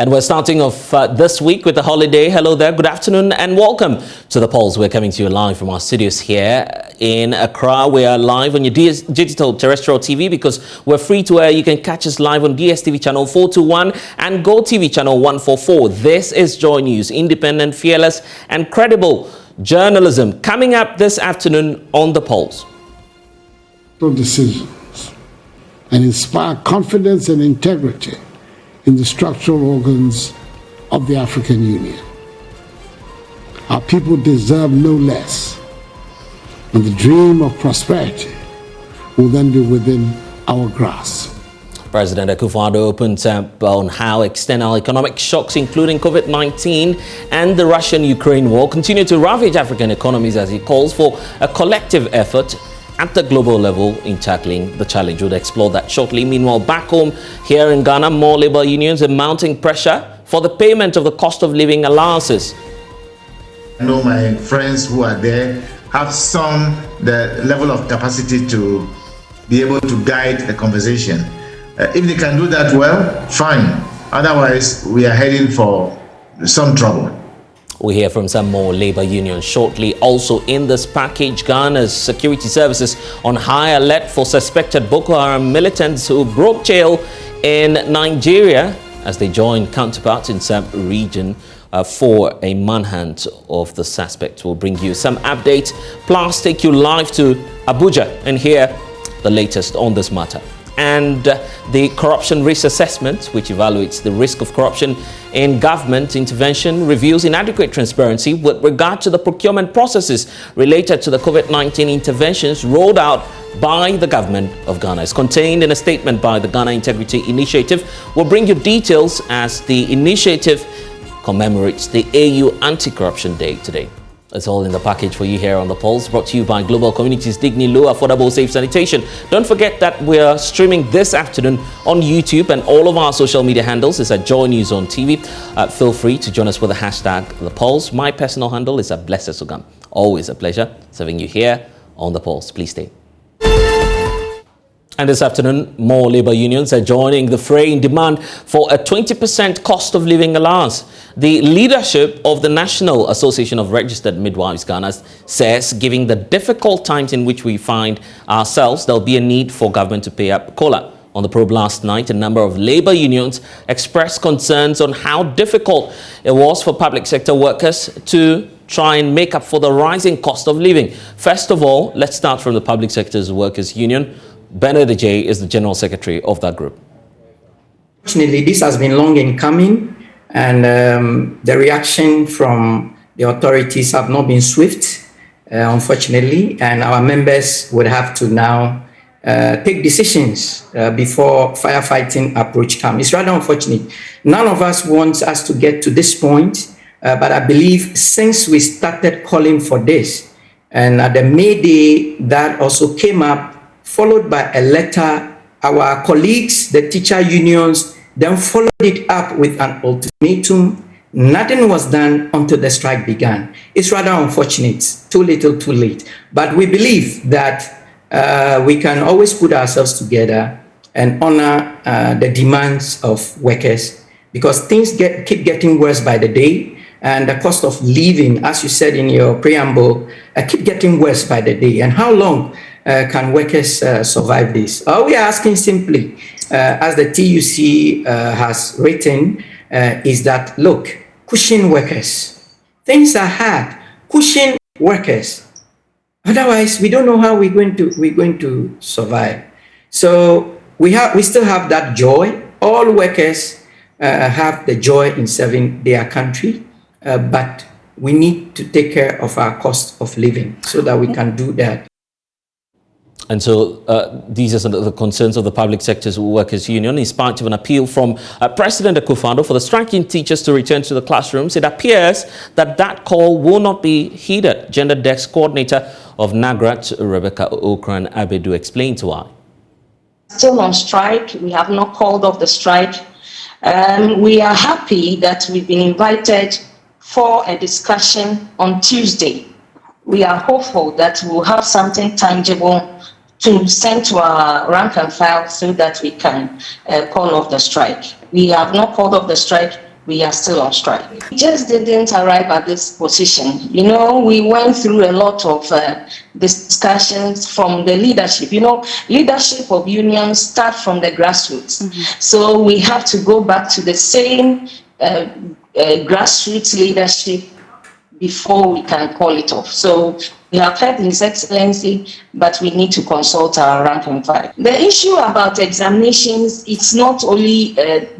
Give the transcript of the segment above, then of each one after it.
And we're starting off this week with a holiday. Hello there, good afternoon and welcome to The Pulse. We're coming to you live from our studios here in Accra. We are live on your digital terrestrial TV because we're free to air. You can catch us live on DSTV channel 421 and GoTV channel 144. This is Joy News, independent, fearless and credible journalism. Coming up this afternoon on The Pulse. Decisions and inspire confidence and integrity in the structural organs of the African Union. Our people deserve no less, and the dream of prosperity will then be within our grasp. President Akufo-Addo opened up on how external economic shocks, including COVID-19 and the Russian-Ukraine war, continue to ravage African economies as he calls for a collective effort at the global level in tackling the challenge. We'll explore that shortly. Meanwhile, back home here in Ghana, more labor unions are mounting pressure for the payment of the cost of living allowances. I know my friends who are there have the level of capacity to be able to guide the conversation. If they can do that well, fine. Otherwise, we are heading for some trouble. We'll hear from some more labor unions shortly. Also in this package, Ghana's security services on high alert for suspected Boko Haram militants who broke jail in Nigeria as they joined counterparts in some region for a manhunt of the suspect. We'll bring you some updates, plus take you live to Abuja and hear the latest on this matter. And the corruption risk assessment, which evaluates the risk of corruption in government intervention, reveals inadequate transparency with regard to the procurement processes related to the COVID-19 interventions rolled out by the government of Ghana. It's contained in a statement by the Ghana Integrity Initiative. We'll bring you details as the initiative commemorates the AU Anti-Corruption Day today. It's all in the package for you here on The Pulse, brought to you by Global Communities Digni Low Affordable Safe Sanitation. Don't forget that we're streaming this afternoon on YouTube, and all of our social media handles is at JoyNews on TV. Feel free to join us with the hashtag The Pulse. My personal handle is at Blessed Sogah. Always a pleasure serving you here on The Pulse. Please stay. And this afternoon, more labor unions are joining the fray in demand for a 20% cost of living allowance. The leadership of the National Association of Registered Midwives Ghana says, given the difficult times in which we find ourselves, there'll be a need for government to pay up COLA. On the probe last night, a number of labor unions expressed concerns on how difficult it was for public sector workers to try and make up for the rising cost of living. First of all, let's start from the Public Sector's Workers Union. Bernard J is the General Secretary of that group. Fortunately, this has been long in coming, and the reaction from the authorities have not been swift, unfortunately, and our members would have to now take decisions before firefighting approach comes. It's rather unfortunate. None of us wants us to get to this point, but I believe since we started calling for this, and at the May Day that also came up, followed by a letter, our colleagues, the teacher unions, then followed it up with an ultimatum. Nothing was done until the strike began. It's rather unfortunate, too little, too late. But we believe that we can always put ourselves together and honor the demands of workers, because things keep getting worse by the day, and the cost of living, as you said in your preamble, keep getting worse by the day. And how long can workers survive this? All we are asking simply, as the TUC has written, is that, look, cushion workers. Things are hard. Cushion workers. Otherwise, we don't know how we're going to survive. So we still have that joy. All workers have the joy in serving their country, but we need to take care of our cost of living so that we can do that. And so these are some of the concerns of the Public Sector's Workers Union. In spite of an appeal from President Akufo-Addo for the striking teachers to return to the classrooms, it appears that that call will not be heeded. Gender Desk Coordinator of NAGRAT, Rebecca Okran Abedu, explained to why. Still on strike. We have not called off the strike. We are happy that we've been invited for a discussion on Tuesday. We are hopeful that we'll have something tangible to send to our rank and file so that we can call off the strike. We have not called off the strike. we are still on strike. We just didn't arrive at this position. You know, we went through a lot of discussions from the leadership. You know, leadership of unions start from the grassroots. So we have to go back to the same grassroots leadership before we can call it off. So we have heard His Excellency, but we need to consult our rank and file. The issue about examinations, it's not only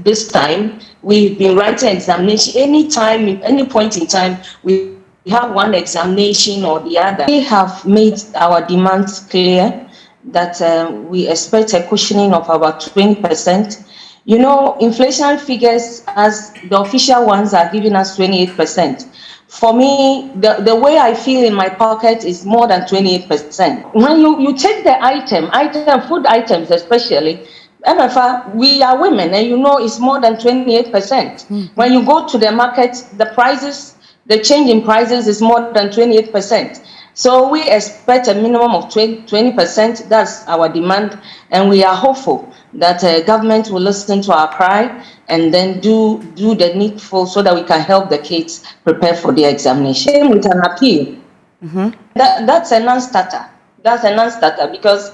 this time. We've been writing examination any point in time. We have one examination or the other. We have made our demands clear that we expect a cushioning of about 20%. You know, inflation figures, as the official ones are giving us 28%. For me, the way I feel in my pocket is more than 28%. When you take the food items especially, MFA, we are women, and you know it's more than 28%. When you go to the market, the change in prices is more than 28%. So we expect a minimum of 20%. That's our demand, and we are hopeful that government will listen to our cry and then do the needful so that we can help the kids prepare for the examination. Same with an appeal. That's a non-starter. That's a non-starter because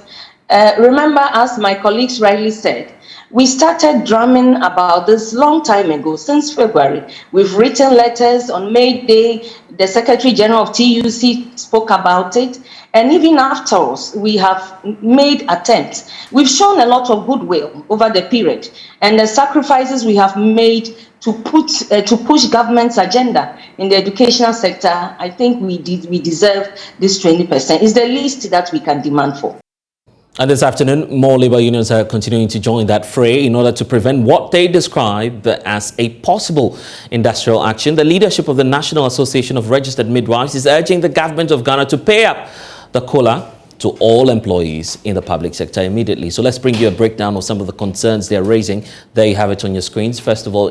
remember, as my colleagues rightly said, we started drumming about this long time ago, since February. We've written letters on May Day. The Secretary General of TUC spoke about it. And even afterwards, we have made attempts. We've shown a lot of goodwill over the period. And the sacrifices we have made to push government's agenda in the educational sector, I think we deserve this 20%. It's the least that we can demand for. And this afternoon, more labour unions are continuing to join that fray in order to prevent what they describe as a possible industrial action. The leadership of the National Association of Registered Midwives is urging the government of Ghana to pay up the COLA to all employees in the public sector immediately. So let's bring you a breakdown of some of the concerns they're raising. There you have it on your screens. First of all,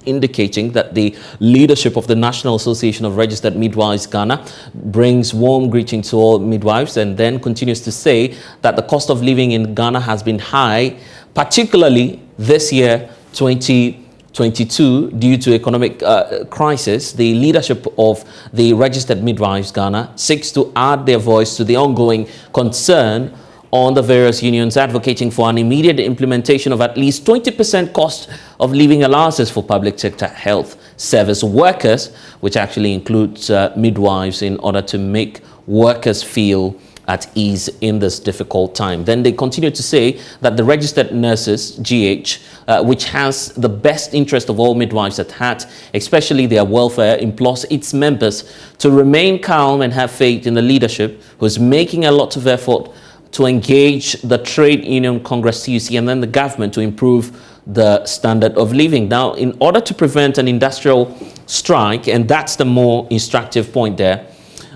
indicating that the leadership of the National Association of Registered Midwives Ghana brings warm greeting to all midwives, and then continues to say that the cost of living in Ghana has been high, particularly this year, 2022, due to economic crisis. The leadership of the Registered Midwives Ghana seeks to add their voice to the ongoing concern on the various unions, advocating for an immediate implementation of at least 20% cost of living allowances for public sector health service workers, which actually includes midwives, in order to make workers feel at ease in this difficult time. Then they continue to say that the registered nurses, GH, which has the best interest of all midwives at heart, especially their welfare, implores its members to remain calm and have faith in the leadership, who's making a lot of effort to engage the Trade Union Congress TUC and then the government to improve the standard of living. Now, in order to prevent an industrial strike, and that's the more instructive point there,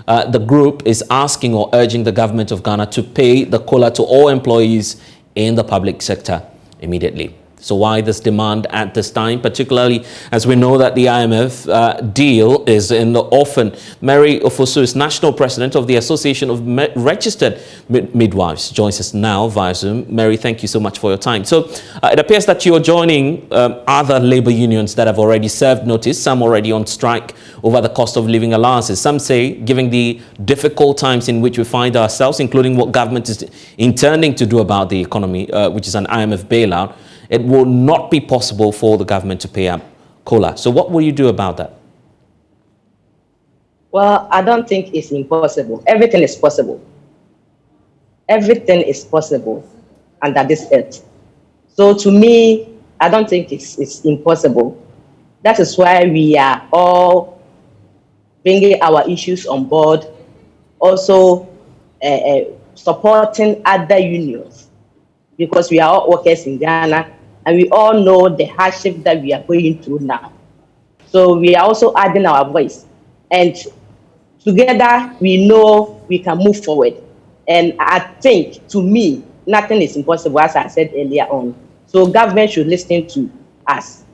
the group is asking or urging the government of Ghana to pay the COLA to all employees in the public sector immediately. So why this demand at this time, particularly as we know that the IMF deal is in the offing? Mary Ofosu is national president of the Association of Registered Midwives, joins us now via Zoom. Mary, thank you so much for your time. So it appears that you're joining other labor unions that have already served notice, some already on strike over the cost of living allowances. Some say, given the difficult times in which we find ourselves, including what government is intending to do about the economy, which is an IMF bailout, it will not be possible for the government to pay up COLA. So what will you do about that? Well, I don't think it's impossible. Everything is possible. Everything is possible under this earth. So to me, I don't think it's impossible. That is why we are all bringing our issues on board, also supporting other unions, because we are all workers in Ghana, and we all know the hardship that we are going through now. So we are also adding our voice. And together, we know we can move forward. And I think, to me, nothing is impossible, as I said earlier on. So government should listen to us.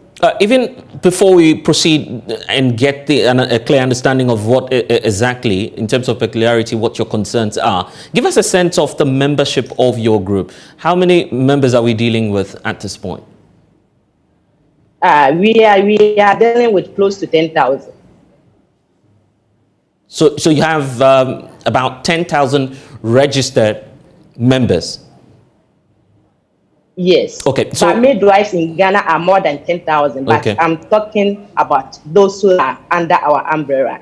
Even before we proceed and get a clear understanding of what exactly, in terms of peculiarity, what your concerns are, give us a sense of the membership of your group. How many members are we dealing with at this point? We are dealing with close to 10,000. So you have about 10,000 registered members. Yes. Okay. So but midwives in Ghana are more than 10,000. But okay. I'm talking about those who are under our umbrella.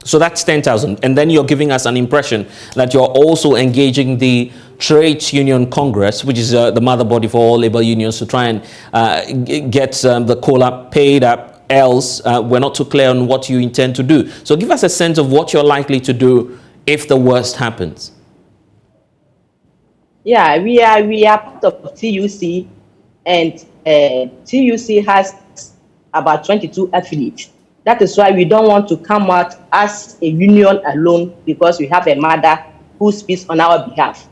So that's 10,000. And then you're giving us an impression that you're also engaging the Trades Union Congress, which is the mother body for all labor unions, to try and get the COLA paid up. Else, we're not too clear on what you intend to do. So give us a sense of what you're likely to do if the worst happens. Yeah, we are part of TUC, and TUC has about 22 affiliates. That is why we don't want to come out as a union alone, because we have a mother who speaks on our behalf.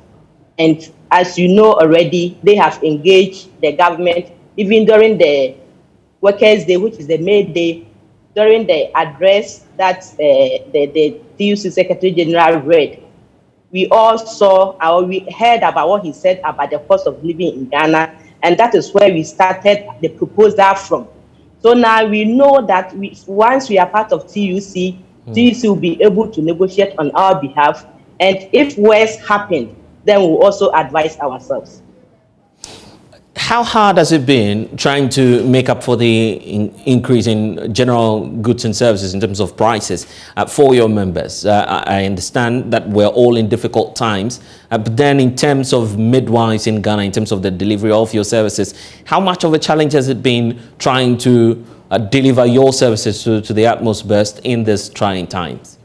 And as you know already, they have engaged the government even during the Workers' Day, which is the May Day, during the address that the TUC Secretary General read. We all saw, or we heard about what he said about the cost of living in Ghana, and that is where we started the proposal from. So now we know that once we are part of TUC, TUC will be able to negotiate on our behalf, and if worse happens, then we'll also advise ourselves. How hard has it been trying to make up for the increase in general goods and services in terms of prices for your members? I understand that we're all in difficult times, but then in terms of midwives in Ghana, in terms of the delivery of your services, how much of a challenge has it been trying to deliver your services to the utmost best in these trying times?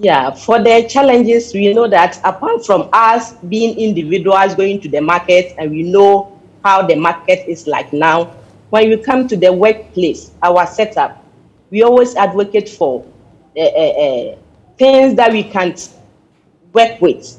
Yeah, for the challenges, we know that apart from us being individuals going to the market, and we know how the market is like now, when you come to the workplace, our setup, we always advocate for things that we can't work with.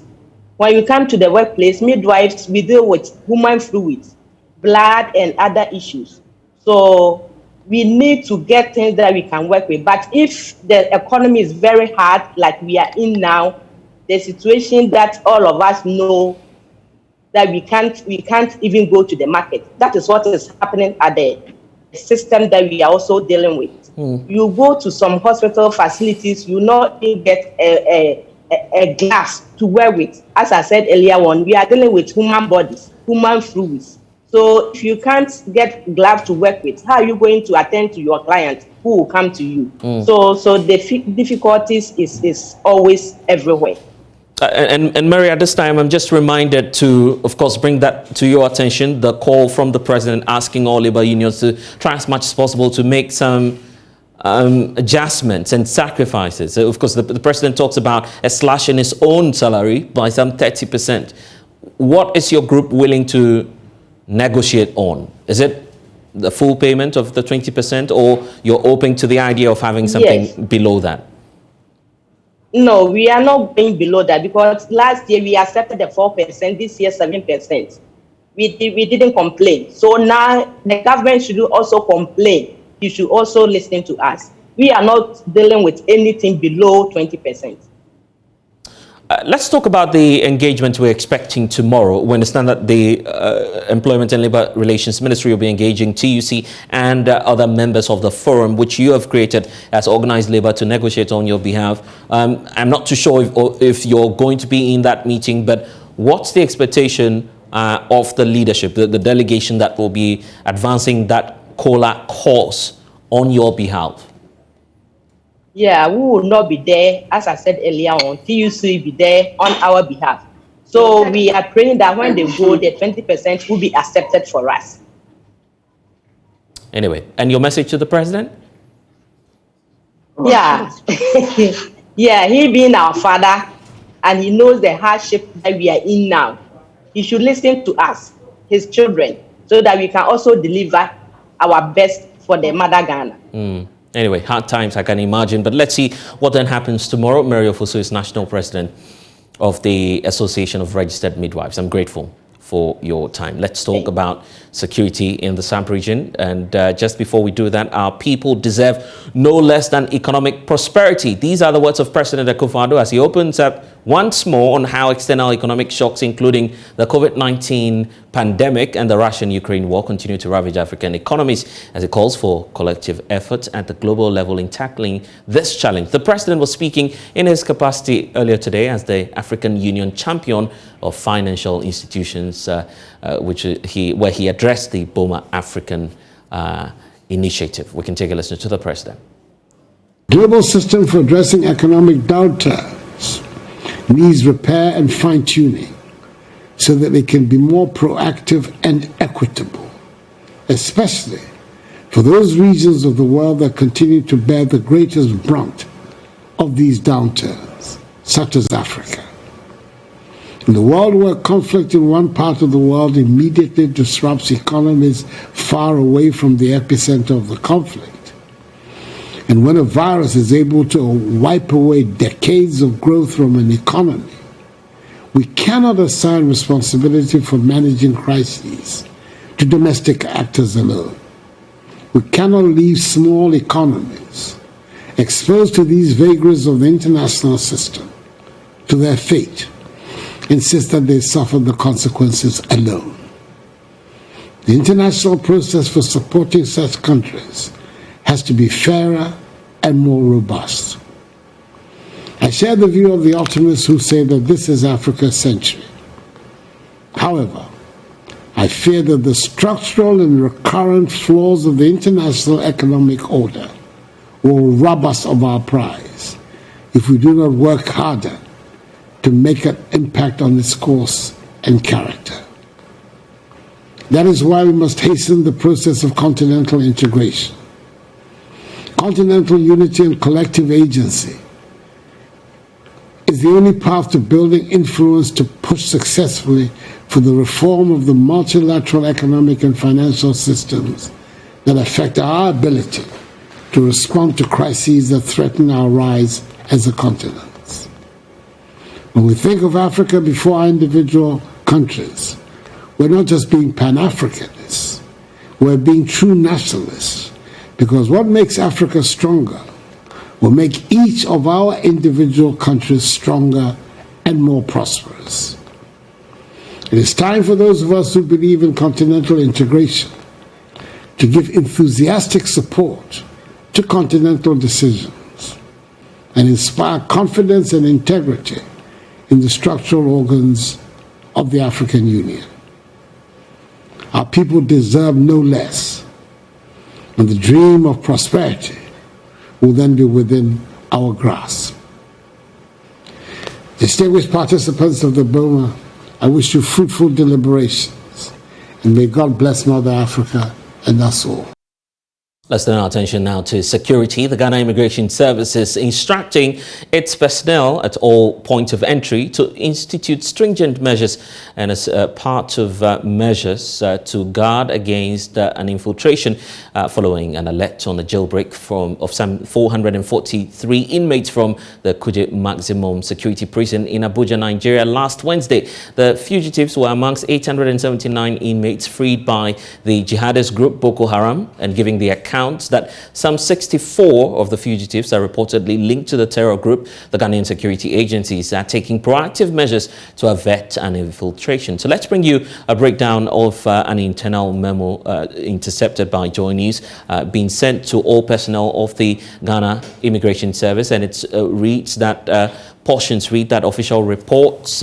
When you come to the workplace, midwives, we deal with human fluids, blood, and other issues. So we need to get things that we can work with. But if the economy is very hard, like we are in now, the situation that all of us know that we can't even go to the market. That is what is happening at the system that we are also dealing with. You go to some hospital facilities, you not even get a glass to wear with. As I said earlier on, we are dealing with human bodies, human fluids. So if you can't get gloves to work with, how are you going to attend to your client who will come to you? So the difficulties is always everywhere. And Mary, at this time, I'm just reminded to, of course, bring that to your attention, the call from the president asking all labor unions to try as much as possible to make some adjustments and sacrifices. So, of course, the president talks about a slash in his own salary by some 30%. What is your group willing to negotiate on? Is it the full payment of the 20%, or you're open to the idea of having something below that? No, we are not going below that, because last year we accepted the 4%, this year 7%. We didn't complain. So now the government should also complain. You should also listen to us. We are not dealing with anything below 20%. Let's talk about the engagement we're expecting tomorrow. We understand that the Employment and Labour Relations Ministry will be engaging TUC and other members of the forum, which you have created as organised labour to negotiate on your behalf. I'm not too sure if you're going to be in that meeting, but what's the expectation of the leadership, the delegation that will be advancing that COLA cause on your behalf? Yeah, we will not be there, as I said earlier on. TUC will be there on our behalf. So we are praying that when they go, the 20% will be accepted for us. Anyway, and your message to the president? Yeah. Yeah, he being our father, and he knows the hardship that we are in now. He should listen to us, his children, so that we can also deliver our best for the mother Ghana. Anyway, hard times, I can imagine. But let's see what then happens tomorrow. Mary Ofosu is National President of the Association of Registered Midwives. I'm grateful for your time. Let's talk about security in the SAMP region. And just before we do that, our people deserve no less than economic prosperity. These are the words of President Akufo-Addo as he opens up once more on how external economic shocks, including the COVID-19 pandemic and the Russian-Ukraine war, continue to ravage African economies, as it calls for collective efforts at the global level in tackling this challenge. The president was speaking in his capacity earlier today as the African Union champion of financial institutions, where he addressed the Boma African initiative. We can take a listen to the president. Global system for addressing economic downturns needs repair and fine-tuning so that they can be more proactive and equitable, especially for those regions of the world that continue to bear the greatest brunt of these downturns, such as Africa. In the world where conflict in one part of the world immediately disrupts economies far away from the epicenter of the conflict, and when a virus is able to wipe away decades of growth from an economy, we cannot assign responsibility for managing crises to domestic actors alone. We cannot leave small economies exposed to these vagaries of the international system to their fate, insist that they suffer the consequences alone. The international process for supporting such countries has to be fairer and more robust. I share the view of the optimists who say that this is Africa's century. However, I fear that the structural and recurrent flaws of the international economic order will rob us of our prize if we do not work harder to make an impact on its course and character. That is why we must hasten the process of continental integration. Continental unity and collective agency is the only path to building influence to push successfully for the reform of the multilateral economic and financial systems that affect our ability to respond to crises that threaten our rise as a continent. When we think of Africa before our individual countries, we're not just being Pan-Africanists, we're being true nationalists, because what makes Africa stronger will make each of our individual countries stronger and more prosperous. It is time for those of us who believe in continental integration to give enthusiastic support to continental decisions and inspire confidence and integrity in the structural organs of the African Union. Our people deserve no less, and the dream of prosperity will then be within our grasp. Distinguished participants of the Boma, I wish you fruitful deliberations, and may God bless Mother Africa and us all. Let's turn our attention now to security. The Ghana Immigration Service is instructing its personnel at all points of entry to institute stringent measures and as part of measures to guard against an infiltration following an alert on a jailbreak of some 443 inmates from the Kuje Maximum Security Prison in Abuja, Nigeria last Wednesday. The fugitives were amongst 879 inmates freed by the jihadist group Boko Haram, and giving the account that some 64 of the fugitives are reportedly linked to the terror group. The Ghanaian security agencies are taking proactive measures to avert an infiltration. So let's bring you a breakdown of an internal memo intercepted by JoyNews being sent to all personnel of the Ghana Immigration Service, and it reads that portions read that official reports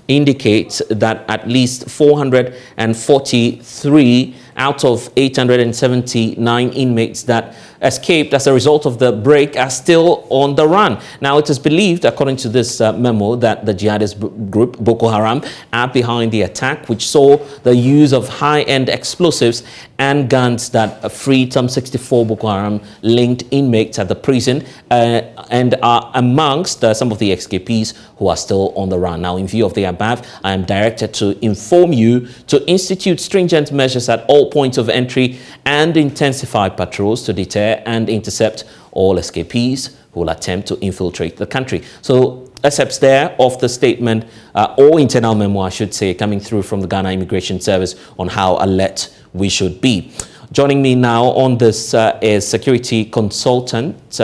indicate that at least 443 out of 879 inmates that escaped as a result of the break are still on the run. Now, it is believed, according to this memo, that the jihadist group Boko Haram are behind the attack, which saw the use of high-end explosives and guns that freed some 64 Boko Haram-linked inmates at the prison and are amongst some of the escapees who are still on the run. Now, in view of the above, I am directed to inform you to institute stringent measures at all points of entry and intensify patrols to deter and intercept all escapees who will attempt to infiltrate the country. So, excerpts there of the statement, or internal memo, I should say, coming through from the Ghana Immigration Service on how alert we should be. Joining me now on this is security consultant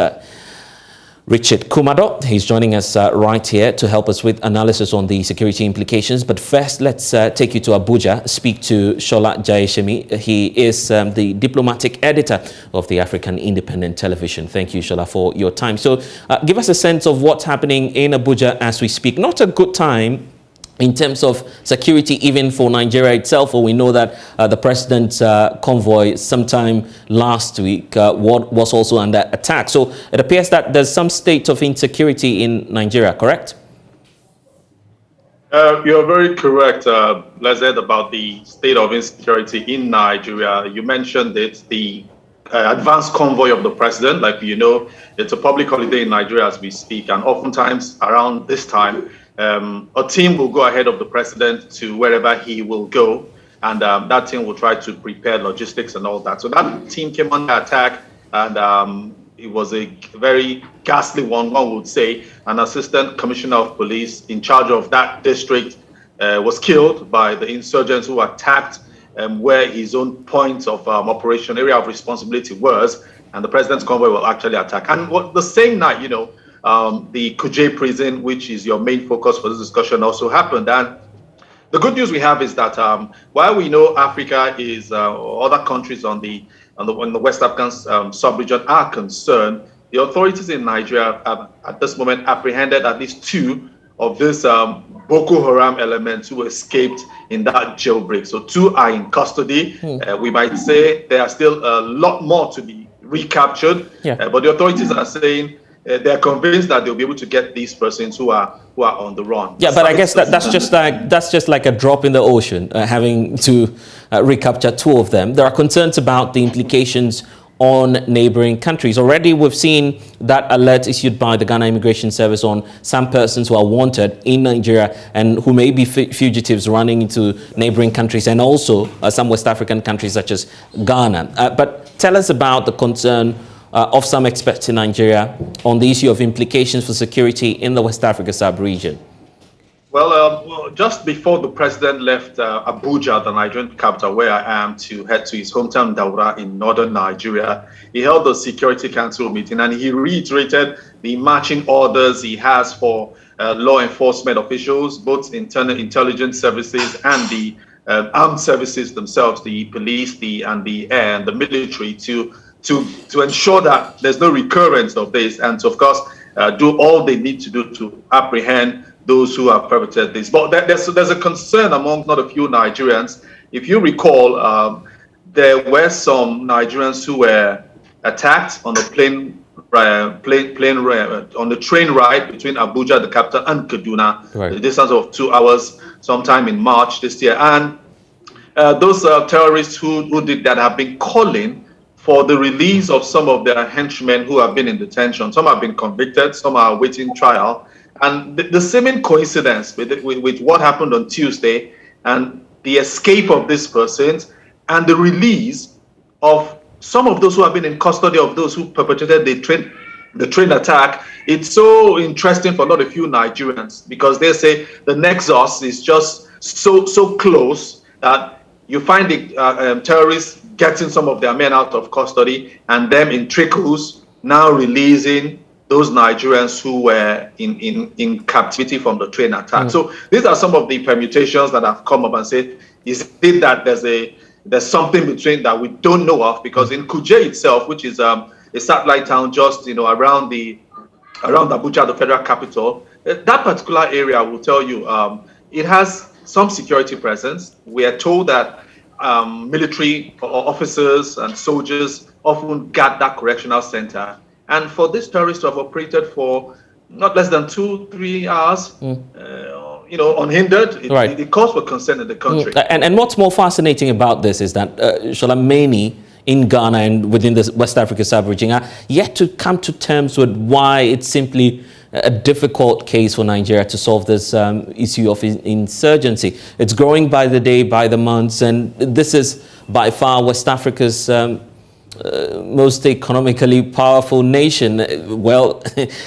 Richard Kumado. He's joining us right here to help us with analysis on the security implications. But first, let's take you to Abuja, speak to Shola Jayeshemi. He is the diplomatic editor of the African Independent Television. Thank you, Shola, for your time. So give us a sense of what's happening in Abuja as we speak. Not a good time in terms of security, even for Nigeria itself, or we know that the president's convoy sometime last week was also under attack. So it appears that there's some state of insecurity in Nigeria, correct? You're very correct, Lezed, about the state of insecurity in Nigeria. You mentioned it, the advanced convoy of the president. Like you know, it's a public holiday in Nigeria as we speak, and oftentimes around this time, a team will go ahead of the president to wherever he will go, and that team will try to prepare logistics and all that. So that team came under attack, and it was a very ghastly one would say. An assistant commissioner of police in charge of that district was killed by the insurgents who attacked where his own point of operation, area of responsibility was, and the president's convoy will actually attack. And the same night, you know, the Kuje prison, which is your main focus for this discussion, also happened. And the good news we have is that while we know Africa is other countries on the West African sub-region are concerned, the authorities in Nigeria have at this moment apprehended at least 2 of these Boko Haram elements who escaped in that jailbreak. So 2 are in custody. We might say there are still a lot more to be recaptured, but the authorities are saying they're convinced that they'll be able to get these persons who are on the run. Yeah, but I guess that's just like a drop in the ocean, having to recapture 2 of them. There are concerns about the implications on neighboring countries. Already we've seen that alert issued by the Ghana Immigration Service on some persons who are wanted in Nigeria and who may be fugitives running into neighboring countries, and also some West African countries such as Ghana. But tell us about the concern of some experts in Nigeria on the issue of implications for security in the West Africa sub-region. Well, just before the president left Abuja, the Nigerian capital, where I am, to head to his hometown Daura in northern Nigeria, he held the Security Council meeting, and he reiterated the marching orders he has for law enforcement officials, both internal intelligence services and the armed services themselves, the police, and the air and the military, to ensure that there's no recurrence of this, and to, of course, do all they need to do to apprehend those who have perpetrated this. But there's a concern among not a few Nigerians. If you recall, there were some Nigerians who were attacked on the on the train ride between Abuja, the capital, and Kaduna, the distance of 2 hours, sometime in March this year. And those terrorists who did that have been calling for the release of some of their henchmen who have been in detention. Some have been convicted, some are awaiting trial. And the seeming coincidence with what happened on Tuesday and the escape of these persons and the release of some of those who have been in custody of those who perpetrated the train attack, it's so interesting for not a few Nigerians, because they say the nexus is just so close that you find the terrorists getting some of their men out of custody and them in trickles now releasing those Nigerians who were in captivity from the train attack. So these are some of the permutations that have come up and said, is it that there's something between that we don't know of? Because in Kuje itself, which is a satellite town just around Abuja, the federal capital, that particular area will tell you it has some security presence. We are told that military officers and soldiers often guard that correctional center. And for these terrorists to have operated for not less than 2-3 hours, unhindered, it calls for concern in the country. And what's more fascinating about this is that many in Ghana and within the West Africa sub-region are yet to come to terms with why it's simply a difficult case for Nigeria to solve this issue of insurgency. It's growing by the day, by the months, and this is by far West Africa's most economically powerful nation. Well,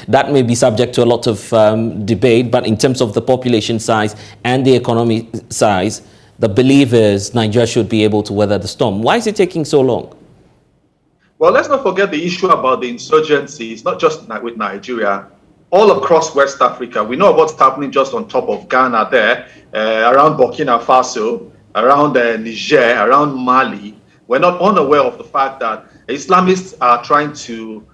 that may be subject to a lot of debate, but in terms of the population size and the economy size, the belief is Nigeria should be able to weather the storm. Why is it taking so long? Well, let's not forget the issue about the insurgency. It's not just with Nigeria. All across West Africa, we know what's happening just on top of Ghana there, around Burkina Faso, around Niger, around Mali. We're not unaware of the fact that Islamists are trying to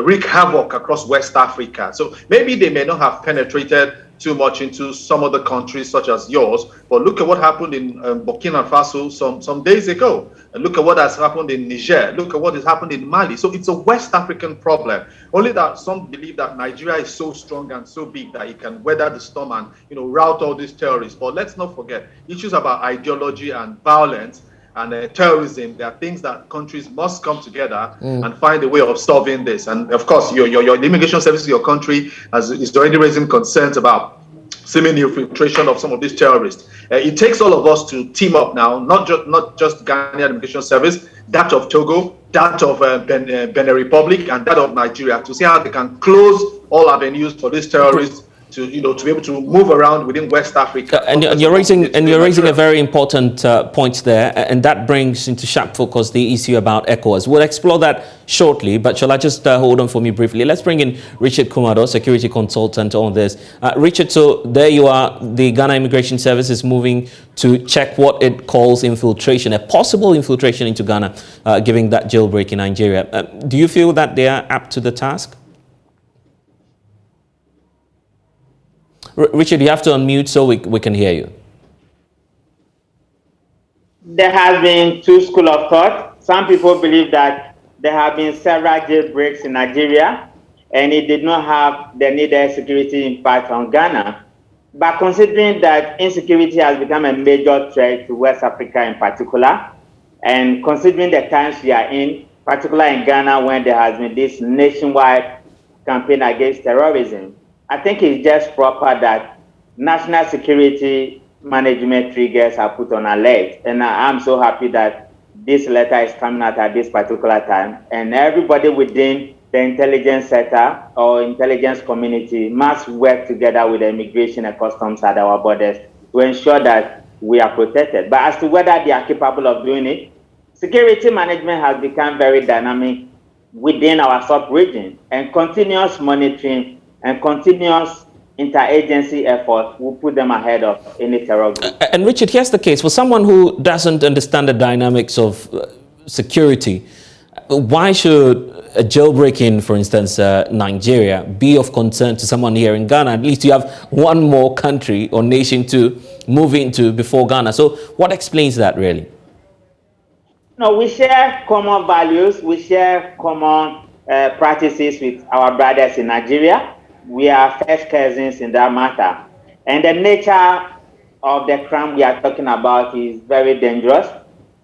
wreak havoc across West Africa. So maybe they may not have penetrated too much into some other countries such as yours, but look at what happened in Burkina Faso some days ago. And look at what has happened in Niger. Look at what has happened in Mali. So it's a West African problem. Only that some believe that Nigeria is so strong and so big that it can weather the storm and rout all these terrorists. But let's not forget issues about ideology and violence and terrorism. There are things that countries must come together and find a way of solving this. And of course, your immigration service in your country is already raising concerns about seeming infiltration of some of these terrorists. It takes all of us to team up now, not just Ghanaian Immigration Service, that of Togo, that of Benin Republic, and that of Nigeria, to see how they can close all avenues for these terrorists to to be able to move around within West Africa. And you're raising a very important point there, and that brings into sharp focus the issue about Ecowas. We'll explore that shortly, but shall I just hold on for me briefly? Let's bring in Richard Kumado, security consultant on this. Richard, so there you are. The Ghana Immigration Service is moving to check what it calls infiltration, a possible infiltration into Ghana, giving that jailbreak in Nigeria. Do you feel that they are up to the task? Richard, you have to unmute so we can hear you. There has been two schools of thought. Some people believe that there have been several jailbreaks in Nigeria and it did not have the needed security impact on Ghana. But considering that insecurity has become a major threat to West Africa in particular, and considering the times we are in, particularly in Ghana when there has been this nationwide campaign against terrorism, I think it's just proper that national security management triggers are put on alert. And I'm so happy that this letter is coming out at this particular time. And everybody within the intelligence sector or intelligence community must work together with the immigration and customs at our borders to ensure that we are protected. But as to whether they are capable of doing it, security management has become very dynamic within our sub-region, and continuous monitoring and continuous interagency effort will put them ahead of any terror group. And Richard, here's the case. For someone who doesn't understand the dynamics of security, why should a jailbreak in, for instance, Nigeria, be of concern to someone here in Ghana? At least you have one more country or nation to move into before Ghana. So what explains that, really? No, we share common values. We share common practices with our brothers in Nigeria. We are first cousins in that matter. And the nature of the crime we are talking about is very dangerous.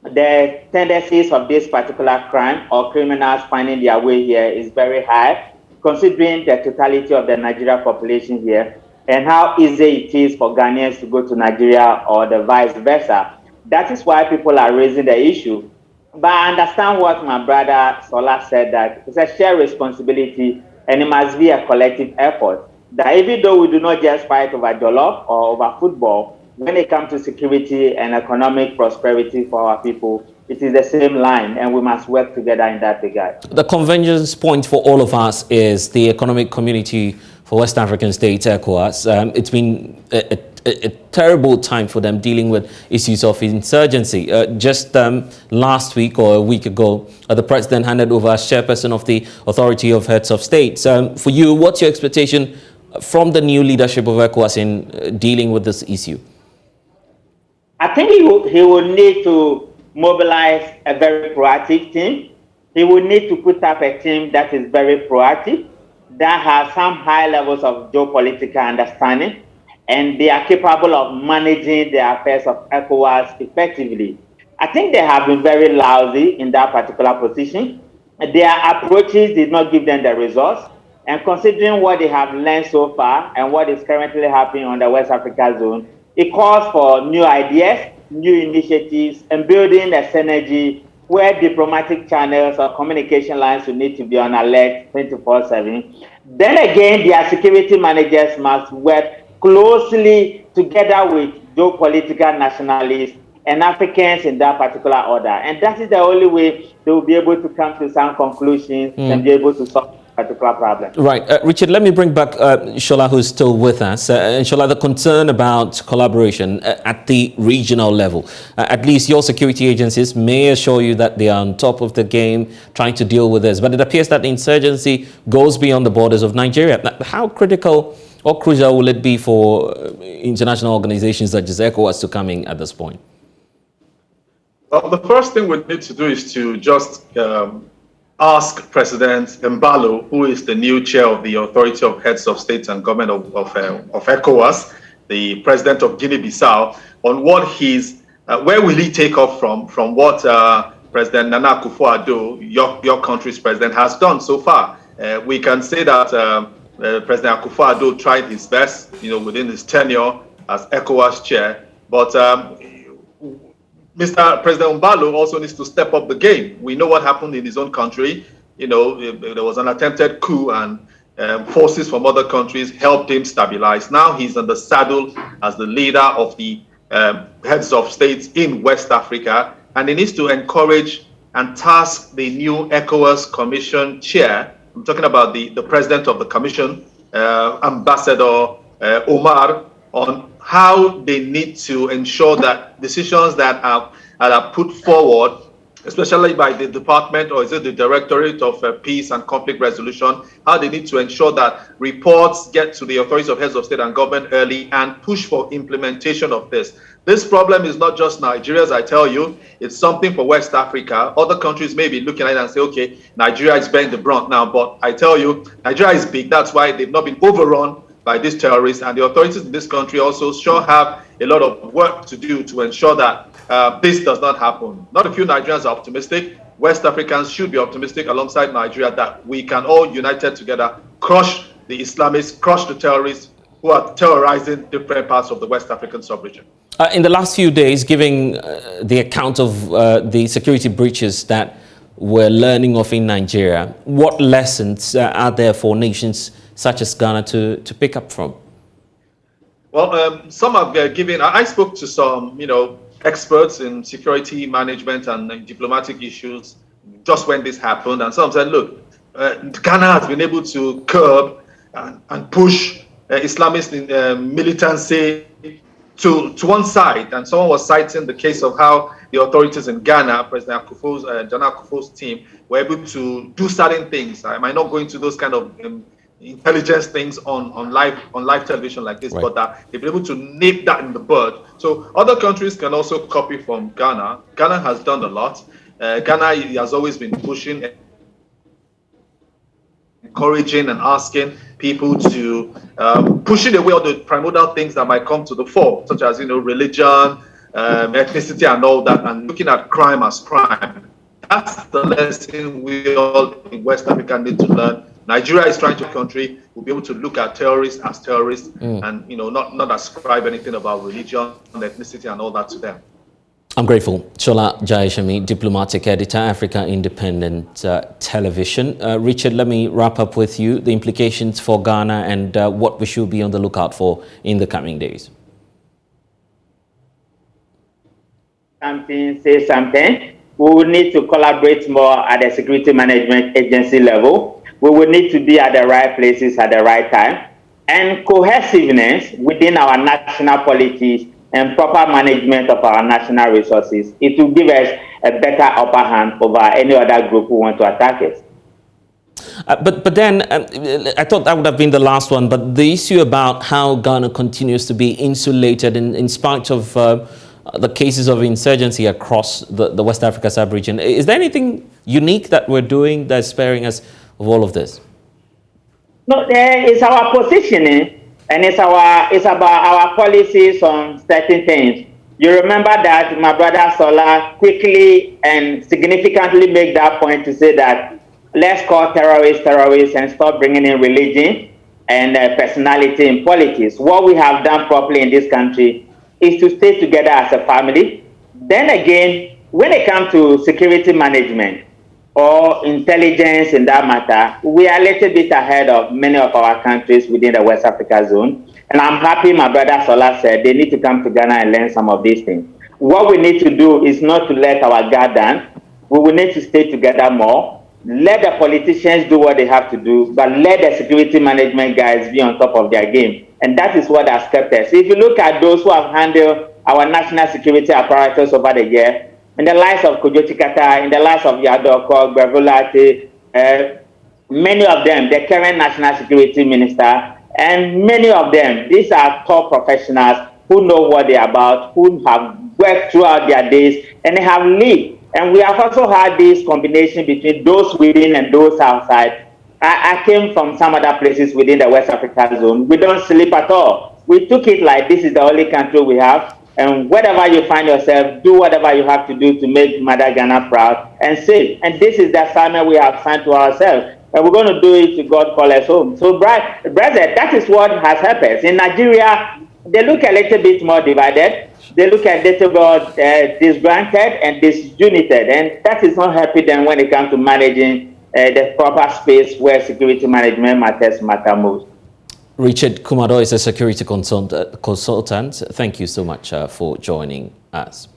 The tendencies of this particular crime or criminals finding their way here is very high, considering the totality of the Nigeria population here and how easy it is for Ghanaians to go to Nigeria or the vice versa. That is why people are raising the issue. But I understand what my brother Sola said, that it's a shared responsibility and it must be a collective effort. That even though we do not just fight over jollof or over football, when it comes to security and economic prosperity for our people, it is the same line, and we must work together in that regard. The convergence point for all of us is the Economic Community for West African States, ECOWAS. It's been a terrible time for them dealing with issues of insurgency. Just last week or a week ago, the president handed over as chairperson of the Authority of Heads of States. For you, what's your expectation from the new leadership of ECOWAS in dealing with this issue? I think he will need to mobilize a very proactive team. He will need to put up a team that is very proactive, that has some high levels of geopolitical understanding, and they are capable of managing the affairs of ECOWAS effectively. I think they have been very lousy in that particular position. Their approaches did not give them the results. And considering what they have learned so far and what is currently happening on the West Africa zone, it calls for new ideas, new initiatives, and building a synergy where diplomatic channels or communication lines will need to be on alert 24/7. Then again, their security managers must work closely together with geopolitical nationalists and Africans in that particular order. And that is the only way they will be able to come to some conclusions and be able to solve a particular problem. Right. Richard, let me bring back Shola, who's still with us. Shola, the concern about collaboration at the regional level, at least your security agencies may assure you that they are on top of the game trying to deal with this. But it appears that the insurgency goes beyond the borders of Nigeria. How critical or crucial will it be for international organizations such as Ecowas to come in at this point? Well, the first thing we need to do is to just ask President Mbalo, who is the new chair of the Authority of Heads of State and Government of Ecowas, the president of Guinea-Bissau, on what where will he take off from what President Nana Akufo-Addo, your country's president, has done so far. We can say that President Akufo-Addo tried his best, within his tenure as ECOWAS chair, but Mr. President Mbalo also needs to step up the game. We know what happened in his own country. There was an attempted coup and forces from other countries helped him stabilize. Now he's on the saddle as the leader of the heads of states in West Africa, and he needs to encourage and task the new ECOWAS Commission chair. I'm talking about the president of the commission, Ambassador Omar, on how they need to ensure that decisions that are put forward, especially by the department, or is it the Directorate of Peace and Conflict Resolution, how they need to ensure that reports get to the authorities of heads of state and government early and push for implementation of this. This problem is not just Nigeria, as I tell you, it's something for West Africa. Other countries may be looking at it and say, okay, Nigeria is bearing the brunt now, but I tell you, Nigeria is big. That's why they've not been overrun by these terrorists, and the authorities in this country also sure have a lot of work to do to ensure that this does not happen. Not a few Nigerians are optimistic. West Africans should be optimistic alongside Nigeria that we can all united together crush the Islamists, crush the terrorists who are terrorizing different parts of the West African sub-region. In the last few days, giving the account of the security breaches that we're learning of in Nigeria, what lessons are there for nations such as Ghana to pick up from? Well, some have given. I spoke to some, experts in security management and diplomatic issues just when this happened, and some said, look, Ghana has been able to curb and push Islamist militancy to one side, and someone was citing the case of how the authorities in Ghana, President Jana Akufo's team, were able to do certain things. I might not go into those kind of intelligence things on live television like this, right, but that they've been able to nip that in the bud. So other countries can also copy from Ghana. Ghana has done a lot. Ghana has always been pushing, encouraging and asking people to pushing away all the primordial things that might come to the fore, such as religion, ethnicity and all that, and looking at crime as crime. That's the lesson we all in West Africa need to learn. Nigeria is trying to country will be able to look at terrorists as terrorists and not ascribe anything about religion, ethnicity and all that to them. I'm grateful. Shola Jayeshami, diplomatic editor, Africa Independent Television. Richard, let me wrap up with you the implications for Ghana and what we should be on the lookout for in the coming days. Say something. We will need to collaborate more at the security management agency level. We will need to be at the right places at the right time, and cohesiveness within our national policies and proper management of our national resources. It will give us a better upper hand over any other group who want to attack us. But then, I thought that would have been the last one, but the issue about how Ghana continues to be insulated in spite of the cases of insurgency across the West Africa sub-region. Is there anything unique that we're doing that's sparing us of all of this? No, it's our positioning, and it's about our policies on certain things. You remember that my brother Sola quickly and significantly made that point to say that let's call terrorists and stop bringing in religion and personality in politics. What we have done properly in this country is to stay together as a family. Then again, when it comes to security management or intelligence in that matter, we are a little bit ahead of many of our countries within the West Africa zone. And I'm happy my brother Sola said they need to come to Ghana and learn some of these things. What we need to do is not to let our guard down. We will need to stay together more. Let the politicians do what they have to do, but let the security management guys be on top of their game. And that is what has kept us. If you look at those who have handled our national security apparatus over the year, in the likes of Kojo Chikata, in the likes of Yadoko, Gbevolate, many of them, the current national security minister, and many of them, these are top professionals who know what they're about, who have worked throughout their days, and they have lived. And we have also had this combination between those within and those outside. I came from some other places within the West Africa zone. We don't sleep at all. We took it like this is the only country we have. And wherever you find yourself, do whatever you have to do to make Mother Ghana proud and safe. And this is the assignment we have signed to ourselves. And we're going to do it to God call us home. So, brother, that is what has happened. In Nigeria, they look a little bit more divided. They look a little bit disgruntled and disunited. And that is not helping them when it comes to managing the proper space where security management matter most. Richard Kumado is a security consultant. Thank you so much for joining us.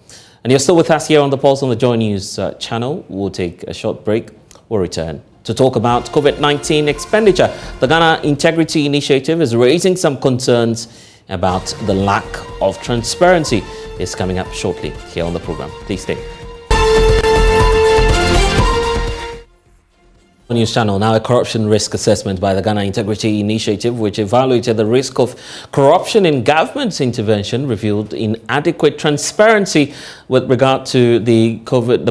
And you're still with us here on the Pulse on the JoyNews channel. We'll take a short break. We'll return to talk about COVID-19 expenditure. The Ghana Integrity Initiative is raising some concerns about the lack of transparency. It's coming up shortly here on the program. Please stay. News channel. Now, a corruption risk assessment by the Ghana Integrity Initiative, which evaluated the risk of corruption in government's intervention, revealed inadequate transparency with regard to the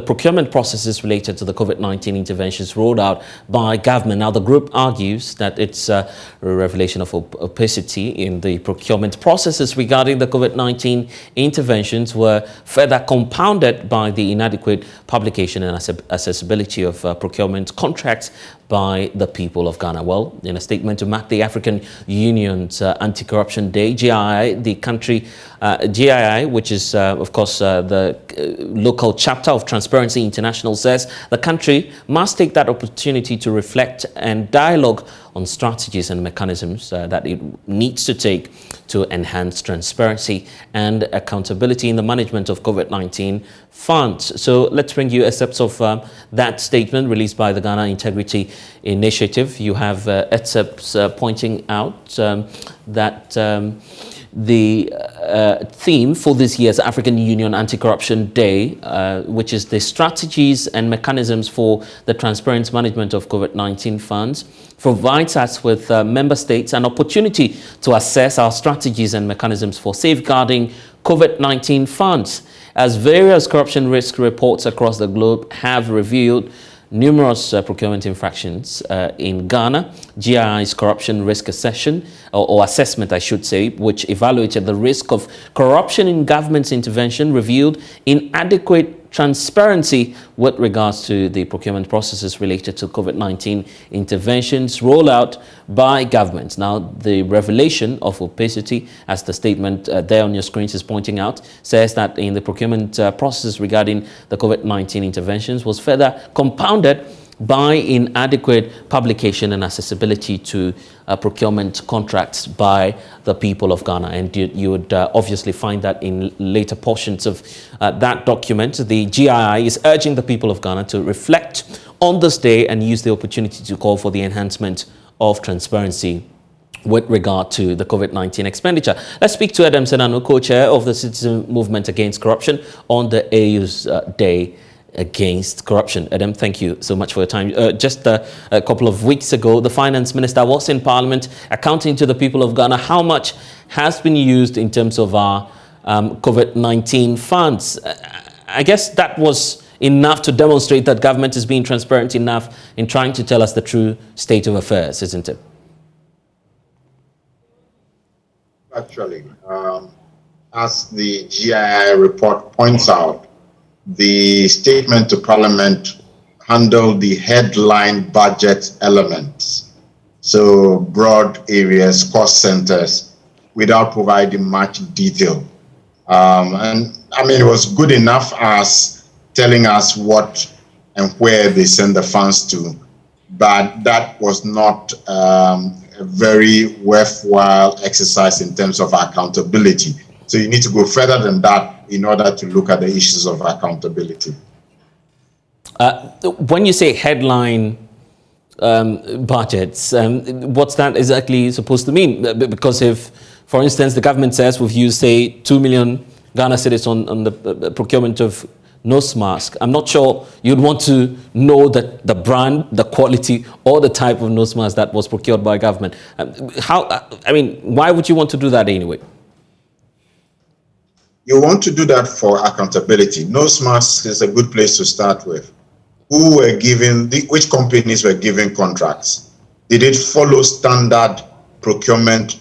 procurement processes related to the COVID-19 interventions rolled out by government. Now, the group argues that it's a revelation of opacity in the procurement processes regarding the COVID-19 interventions were further compounded by the inadequate publication and accessibility of procurement contracts by the people of Ghana. Well, in a statement to mark the African Union's Anti-Corruption Day, GII, the country, GII, which is, of course, the local chapter of Transparency International, says the country must take that opportunity to reflect and dialogue on strategies and mechanisms that it needs to take to enhance transparency and accountability in the management of COVID-19 funds. So let's bring you excerpts of that statement released by the Ghana Integrity Initiative. You have excerpts pointing out that the theme for this year's African Union Anti-Corruption Day, which is the strategies and mechanisms for the transparent management of COVID-19 funds, provides us with member states an opportunity to assess our strategies and mechanisms for safeguarding COVID-19 funds. As various corruption risk reports across the globe have revealed numerous procurement infractions in Ghana, GII's corruption risk assessment, or assessment, I should say, which evaluated the risk of corruption in government's intervention, revealed inadequate transparency with regards to the procurement processes related to COVID-19 interventions rolled out by governments. Now, the revelation of opacity, as the statement there on your screens is pointing out, says that in the procurement processes regarding the COVID-19 interventions was further compounded by inadequate publication and accessibility to procurement contracts by the people of Ghana. And you would obviously find that in later portions of that document. The GII is urging the people of Ghana to reflect on this day and use the opportunity to call for the enhancement of transparency with regard to the COVID-19 expenditure. Let's speak to Adam Senano, co-chair of the Citizen Movement Against Corruption, on the AU's Day Against Corruption. Adam, thank you so much for your time. Just a couple of weeks ago, the finance minister was in Parliament accounting to the people of Ghana how much has been used in terms of our COVID-19 funds. I guess that was enough to demonstrate that government is being transparent enough in trying to tell us the true state of affairs, isn't it? Actually, as the GII report points out, the statement to Parliament handled the headline budget elements, so broad areas, cost centers, without providing much detail. And I mean, it was good enough as telling us what and where they send the funds to, but that was not a very worthwhile exercise in terms of accountability. So you need to go further than that in order to look at the issues of accountability. When you say headline budgets, what's that exactly supposed to mean? Because if, for instance, the government says we've used, say, 2 million Ghana cedis on the procurement of nose mask, I'm not sure you'd want to know that the brand, the quality, or the type of nose mask that was procured by government. Why would you want to do that anyway? You want to do that for accountability. Nose masks is a good place to start with. Who were given, which companies were given contracts? Did it follow standard procurement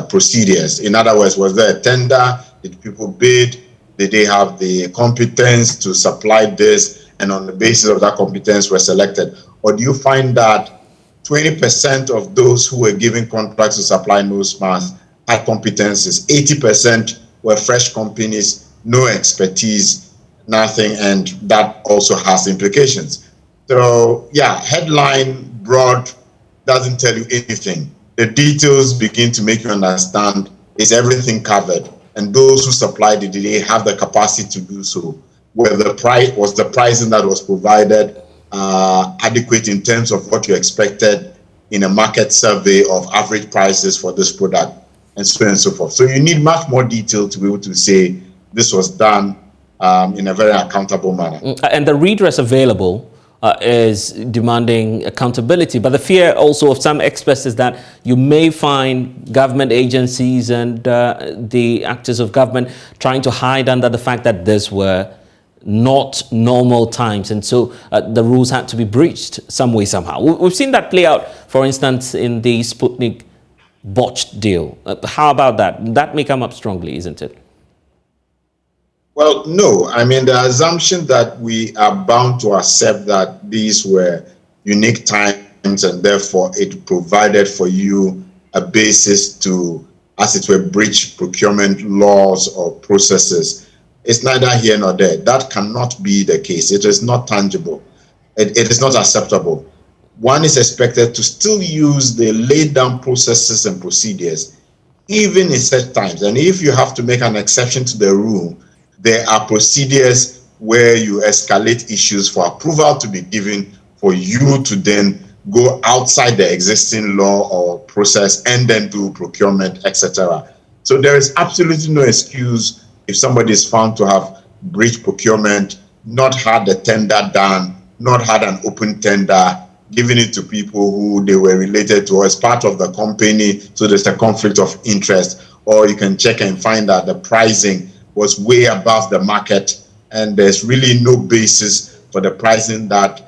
procedures? In other words, was there a tender? Did people bid? Did they have the competence to supply this? And on the basis of that competence were selected? Or do you find that 20% of those who were given contracts to supply nose masks had competences, 80% were fresh companies, no expertise, nothing, and that also has implications. So yeah, headline broad doesn't tell you anything. The details begin to make you understand, is everything covered? And those who supplied it, did they have the capacity to do so? Was the pricing that was provided adequate in terms of what you expected in a market survey of average prices for this product, and so on and so forth. So you need much more detail to be able to say this was done in a very accountable manner. And the redress available is demanding accountability. But the fear also of some experts is that you may find government agencies and the actors of government trying to hide under the fact that these were not normal times. And so the rules had to be breached some way, somehow. We've seen that play out, for instance, in the Sputnik botched deal. How about that? That may come up strongly, isn't it? Well, no. I mean, the assumption that we are bound to accept that these were unique times and therefore it provided for you a basis to, as it were, breach procurement laws or processes, it's neither here nor there. That cannot be the case. It is not tangible. It is not acceptable. One is expected to still use the laid down processes and procedures, even in such times. And if you have to make an exception to the rule, there are procedures where you escalate issues for approval to be given for you to then go outside the existing law or process and then do procurement, etc. So there is absolutely no excuse if somebody is found to have breached procurement, not had the tender done, not had an open tender, giving it to people who they were related to or as part of the company, so there's a conflict of interest, or you can check and find that the pricing was way above the market and there's really no basis for the pricing that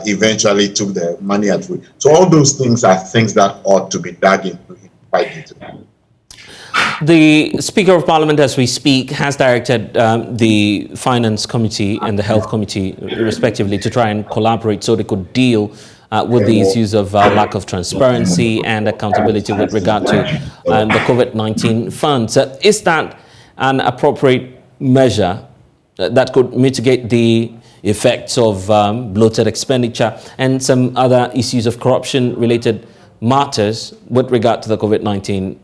eventually took the money at risk. So all those things are things that ought to be dug into quite detail. The Speaker of Parliament, as we speak, has directed the Finance Committee and the Health Committee, respectively, to try and collaborate so they could deal with the issues of lack of transparency and accountability with regard to the COVID-19 funds. Is that an appropriate measure that could mitigate the effects of bloated expenditure and some other issues of corruption-related matters with regard to the COVID-19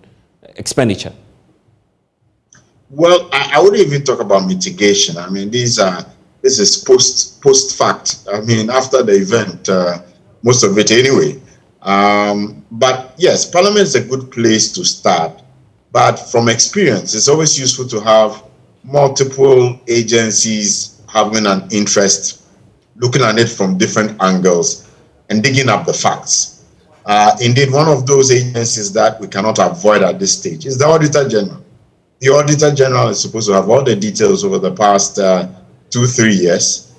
expenditure? Well, I wouldn't even talk about mitigation. I mean, this is post fact. I mean, after the event, most of it anyway. But yes, Parliament is a good place to start. But from experience, it's always useful to have multiple agencies having an interest, looking at it from different angles and digging up the facts. Indeed, one of those agencies that we cannot avoid at this stage is the Auditor General. The Auditor General is supposed to have all the details over the past 2-3 years.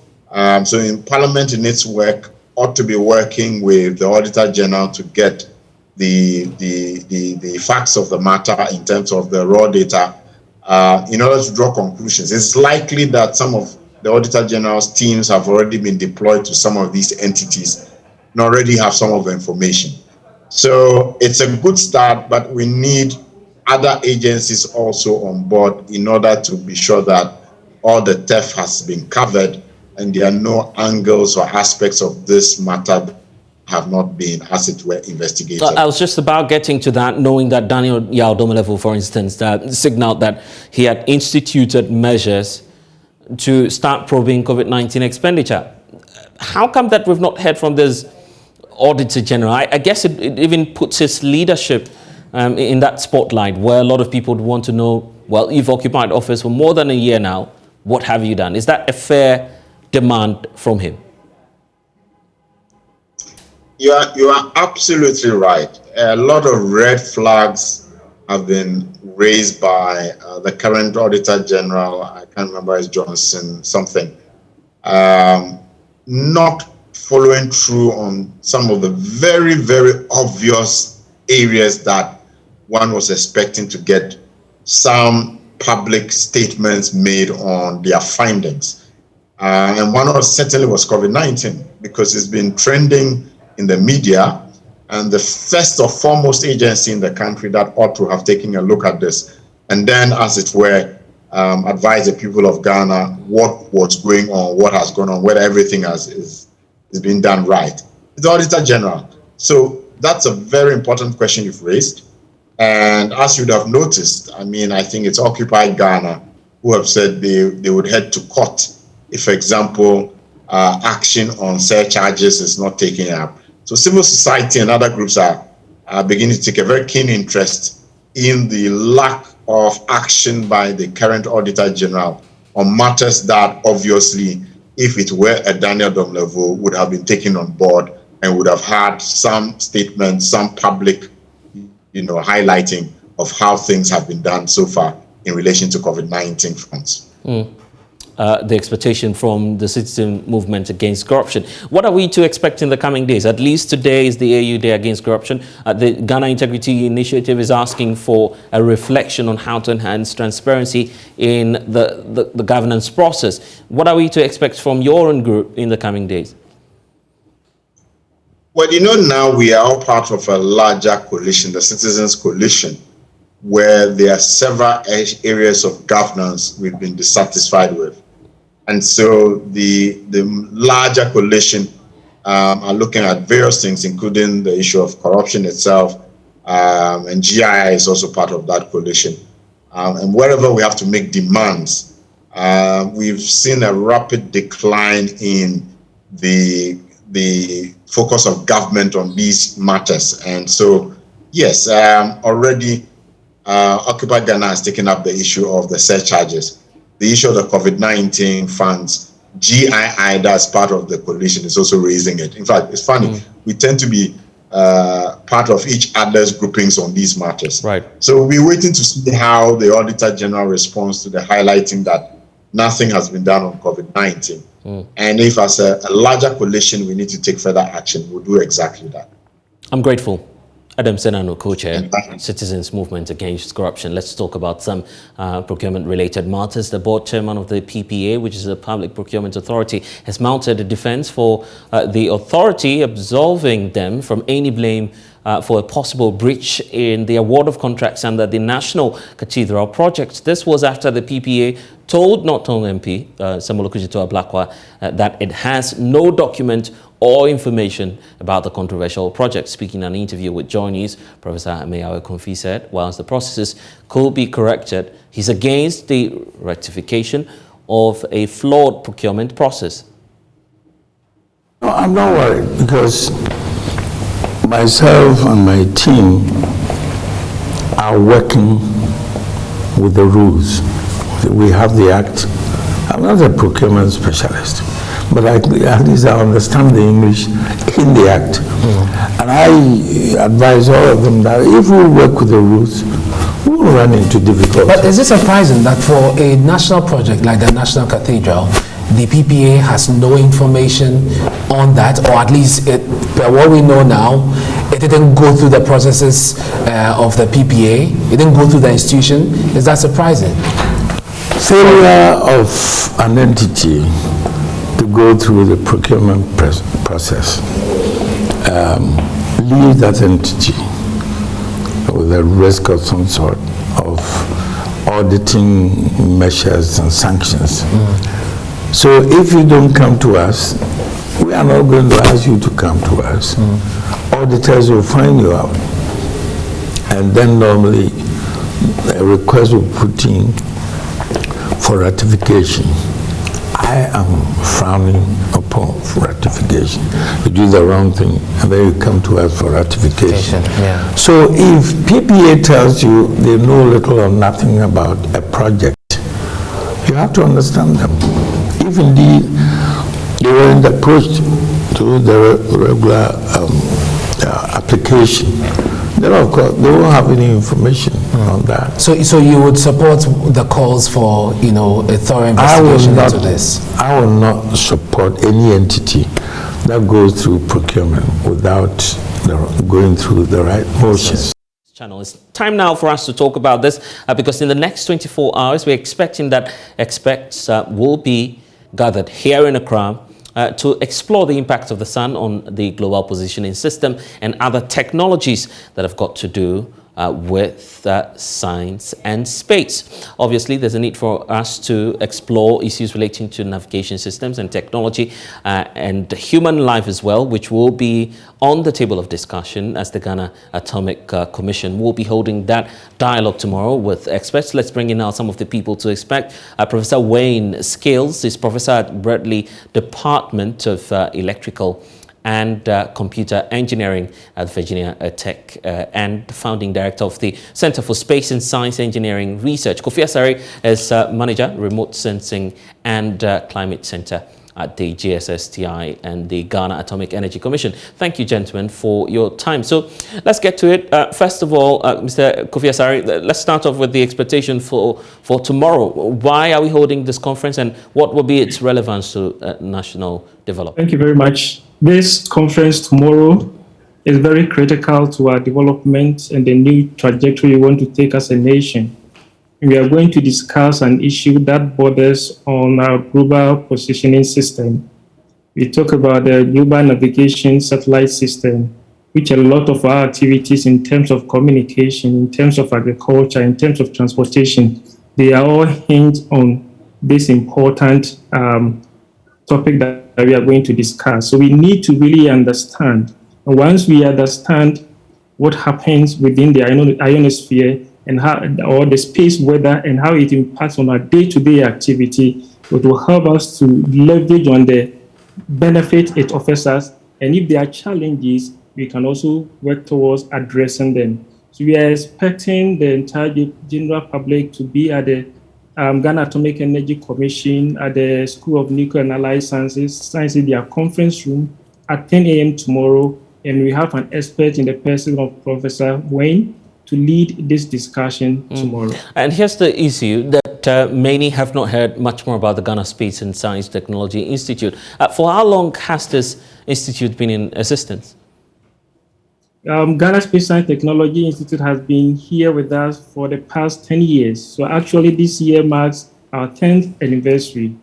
So in Parliament, in its work, ought to be working with the Auditor General to get the facts of the matter in terms of the raw data in order to draw conclusions. It's likely that some of the Auditor General's teams have already been deployed to some of these entities and already have some of the information. So it's a good start, but we need other agencies also on board in order to be sure that all the theft has been covered and there are no angles or aspects of this matter that have not been, as it were, investigated. I was just about getting to that, knowing that Daniel Yaw-Domelevo, for instance, that signaled that he had instituted measures to start probing COVID-19 expenditure. How come that we've not heard from this Auditor General? I guess it even puts his leadership in that spotlight, where a lot of people would want to know, well, you've occupied office for more than a year now. What have you done? Is that a fair demand from him? You are absolutely right. A lot of red flags have been raised by the current Auditor General. I can't remember, it's Johnson something. Not following through on some of the very, very obvious areas that one was expecting to get some public statements made on their findings. And one of them certainly was COVID-19, because it's been trending in the media, and the first or foremost agency in the country that ought to have taken a look at this, and then, as it were, advise the people of Ghana what's going on, what has gone on, whether everything is being done right. It's the Auditor General. So that's a very important question you've raised. And as you'd have noticed, I mean, I think it's Occupy Ghana who have said they would head to court if, for example, action on surcharges is not taken up. So civil society and other groups are beginning to take a very keen interest in the lack of action by the current Auditor General on matters that obviously, if it were a Daniel Domelevo, would have been taken on board and would have had some statements, some public, highlighting of how things have been done so far in relation to COVID-19 funds. The expectation from the citizen movement against corruption. What are we to expect in the coming days? At least today is the AU Day Against Corruption. The Ghana Integrity Initiative is asking for a reflection on how to enhance transparency in the governance process. What are we to expect from your own group in the coming days? Well, now we are all part of a larger coalition, the Citizens Coalition, where there are several areas of governance we've been dissatisfied with. And so the larger coalition are looking at various things, including the issue of corruption itself, and GII is also part of that coalition. And wherever we have to make demands, we've seen a rapid decline in the focus of government on these matters. And so, yes, already Occupy Ghana has taken up the issue of the surcharges. The issue of the COVID-19 funds, GII, that's part of the coalition, is also raising it. In fact, it's funny, we tend to be part of each other's groupings on these matters. Right. So we're waiting to see how the Auditor General responds to the highlighting that nothing has been done on COVID-19. And if as a larger coalition we need to take further action, we'll do exactly that. I'm grateful. Adam Senano, co-chair, Citizens Movement Against Corruption. Let's talk about some procurement-related matters. The board chairman of the PPA, which is a Public Procurement Authority, has mounted a defense for the authority, absolving them from any blame for a possible breach in the award of contracts under the National Cathedral project. This was after the PPA told Norton MP, Samuel Okudzeto-Ablakwa, that it has no document or information about the controversial project. Speaking in an interview with JoyNews, Professor Ameyawe Konfi said, whilst the processes could be corrected, he's against the rectification of a flawed procurement process. No, I'm not worried, because myself and my team are working with the rules. We have the Act. I'm not a procurement specialist, but at least I understand the English in the Act. And I advise all of them that if we work with the rules, we will run into difficulties. But is it surprising that for a national project like the National Cathedral, the PPA has no information on that, or at least by what we know now, it didn't go through the processes of the PPA, it didn't go through the institution? Is that surprising? Failure of an entity to go through the procurement process leaves that entity with a risk of some sort of auditing measures and sanctions. So if you don't come to us, we We are not going to ask you to come to us. Auditors will find you out. And then normally a request will put in for ratification. I am frowning upon ratification. You do the wrong thing and then you come to us for ratification. Yeah. So if PPA tells you they know little or nothing about a project, you have to understand them. If indeed they were in the approach to the regular application, then of course they won't have any information on that. So you would support the calls for, a thorough investigation into this? I will not support any entity that goes through procurement without going through the right motions. Channel. It's time now for us to talk about this because in the next 24 hours, we're expecting that experts will be gathered here in Accra to explore the impact of the sun on the global positioning system and other technologies that have got to do with science and space. Obviously, there's a need for us to explore issues relating to navigation systems and technology and human life as well, which will be on the table of discussion as the Ghana Atomic Commission will be holding that dialogue tomorrow with experts. Let's bring in now some of the people to expect. Professor Wayne Scales is professor at Bradley Department of Electrical and Computer Engineering at Virginia Tech and founding director of the Center for Space and Science Engineering Research. Kofi Asare is manager, Remote Sensing and Climate Center at the GSSTI and the Ghana Atomic Energy Commission. Thank you, gentlemen, for your time. So let's get to it. First of all, Mr. Kofi Asare, let's start off with the expectation for tomorrow. Why are we holding this conference and what will be its relevance to national development? Thank you very much. This conference tomorrow is very critical to our development and the new trajectory we want to take as a nation. We are going to discuss an issue that borders on our global positioning system. We talk about the global navigation satellite system, which a lot of our activities in terms of communication, in terms of agriculture, in terms of transportation, they are all hinged on this important topic that we are going to discuss. So we need to really understand. And once we understand what happens within the ionosphere and how, or the space weather and how it impacts on our day-to-day activity, it will help us to leverage on the benefit it offers us. And if there are challenges, we can also work towards addressing them. So we are expecting the entire general public to be at the Ghana Atomic Energy Commission at the School of Nuclear and Allied Sciences, their conference room at 10 a.m. tomorrow. And we have an expert in the person of Professor Wayne to lead this discussion tomorrow. And here's the issue that many have not heard much more about the Ghana Space and Science Technology Institute. For how long has this institute been in existence? Ghana Space Science Technology Institute has been here with us for the past 10 years. So actually this year marks our 10th anniversary.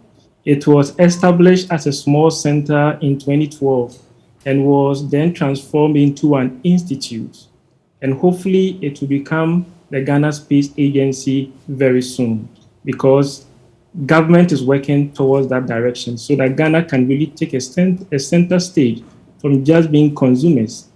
It was established as a small center in 2012 and was then transformed into an institute. And hopefully it will become the Ghana Space Agency very soon because government is working towards that direction so that Ghana can really take a center stage from just being consumers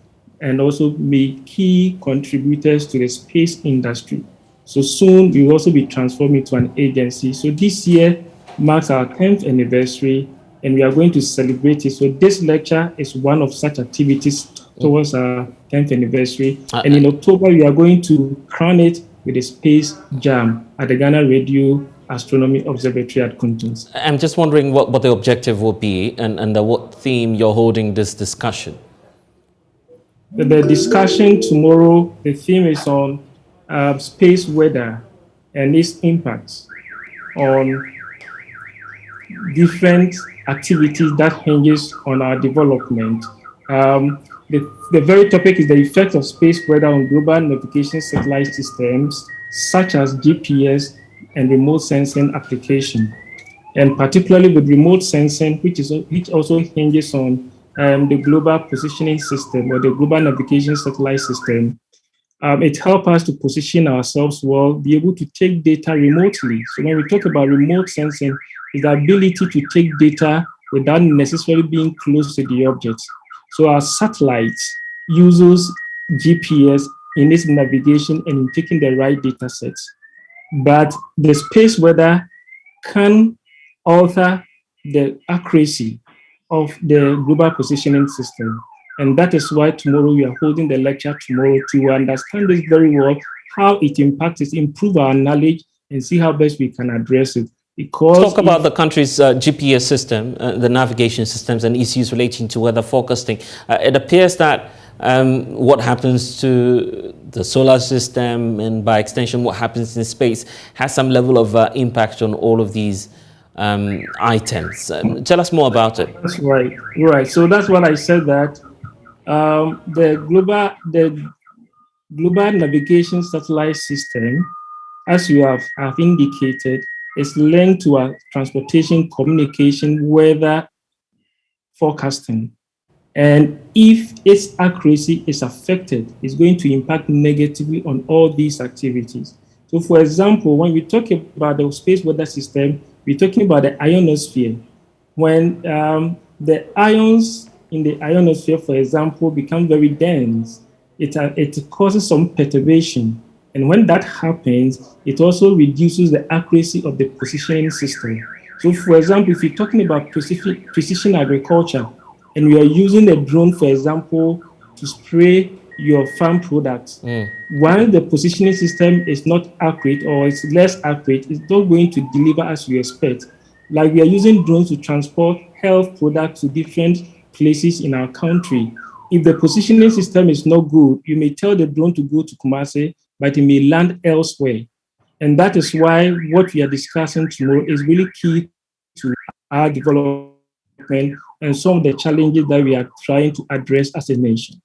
and also be key contributors to the space industry. So soon we will also be transformed into an agency. So this year marks our 10th anniversary and we are going to celebrate it. So this lecture is one of such activities towards our 10th anniversary. And in October, we are going to crown it with a space jam at the Ghana Radio Astronomy Observatory at Kuntons. I'm just wondering what the objective will be and what theme you're holding this discussion. The discussion tomorrow, the theme is on space weather and its impacts on different activities that hinges on our development. The very topic is the effect of space weather on global navigation satellite systems, such as GPS and remote sensing application. And particularly with remote sensing, which also hinges on the global positioning system or the global navigation satellite system. It helps us to position ourselves well, be able to take data remotely. So when we talk about remote sensing, it's the ability to take data without necessarily being close to the object. So our satellites uses GPS in its navigation and in taking the right data sets. But the space weather can alter the accuracy of the global positioning system. And that is why tomorrow we are holding the lecture tomorrow to understand this very well, how it impacts it, improve our knowledge, and see how best we can address it. Because talk about the country's GPS system, the navigation systems and issues relating to weather forecasting. It appears that what happens to the solar system and by extension what happens in space has some level of impact on all of these items. Tell us more about it. That's right. Right. So that's what I said, that the global navigation satellite system, as you have indicated, is linked to our transportation, communication, weather forecasting. And if its accuracy is affected, it's going to impact negatively on all these activities. So for example, when we talk about the space weather system, we're talking about the ionosphere. When the ions in the ionosphere, for example, become very dense, it causes some perturbation. And when that happens, it also reduces the accuracy of the positioning system. So for example, if you're talking about precision agriculture, and we are using a drone, for example, to spray your farm products, while the positioning system is not accurate or it's less accurate, it's not going to deliver as you expect. Like we are using drones to transport health products to different places in our country. If the positioning system is not good, you may tell the drone to go to Kumasi, but it may land elsewhere. And that is why what we are discussing tomorrow is really key to our development and some of the challenges that we are trying to address as a nation.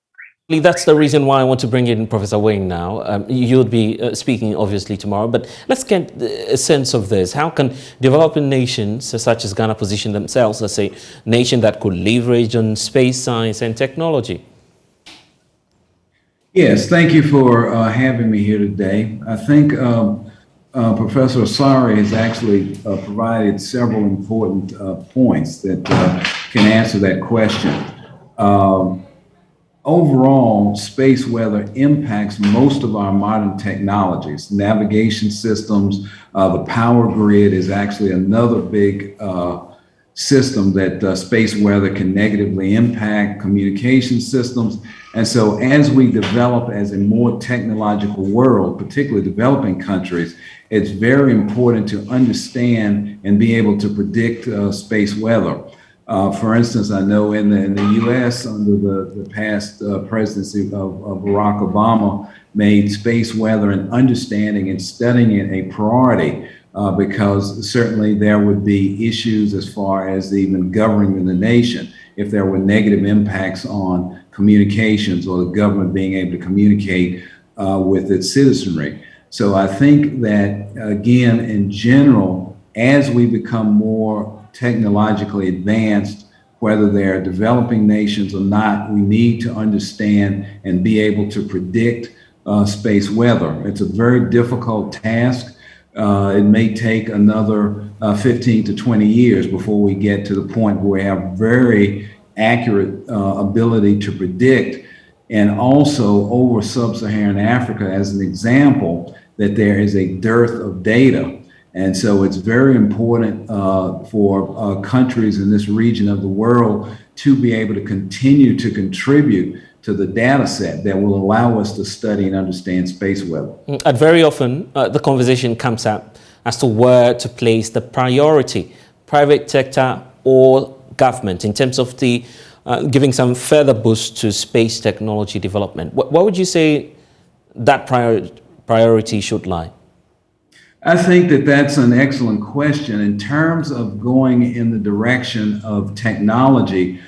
That's the reason why I want to bring in Professor Wayne now. You'll be speaking obviously tomorrow, but let's get a sense of this. How can developing nations such as Ghana position themselves as a nation that could leverage on space science and technology? Yes, thank you for having me here today. I think Professor Asari has actually provided several important points that can answer that question. Overall, space weather impacts most of our modern technologies. Navigation systems, the power grid is actually another big system that space weather can negatively impact, communication systems. And so as we develop as a more technological world, particularly developing countries, it's very important to understand and be able to predict space weather. For instance, I know in the US, under the past presidency of Barack Obama, made space weather and understanding and studying it a priority because certainly there would be issues as far as even governing the nation if there were negative impacts on communications or the government being able to communicate with its citizenry. So I think that, again, in general, as we become more technologically advanced, whether they're developing nations or not, we need to understand and be able to predict space weather. It's a very difficult task. It may take another 15 to 20 years before we get to the point where we have very accurate ability to predict. And also over sub-Saharan Africa, as an example, that there is a dearth of data. And so it's very important for countries in this region of the world to be able to continue to contribute to the data set that will allow us to study and understand space weather. And very often the conversation comes up as to where to place the priority, private sector or government, in terms of the giving some further boost to space technology development. What would you say that priority should lie? I think that that's an excellent question. In terms of going in the direction of technology,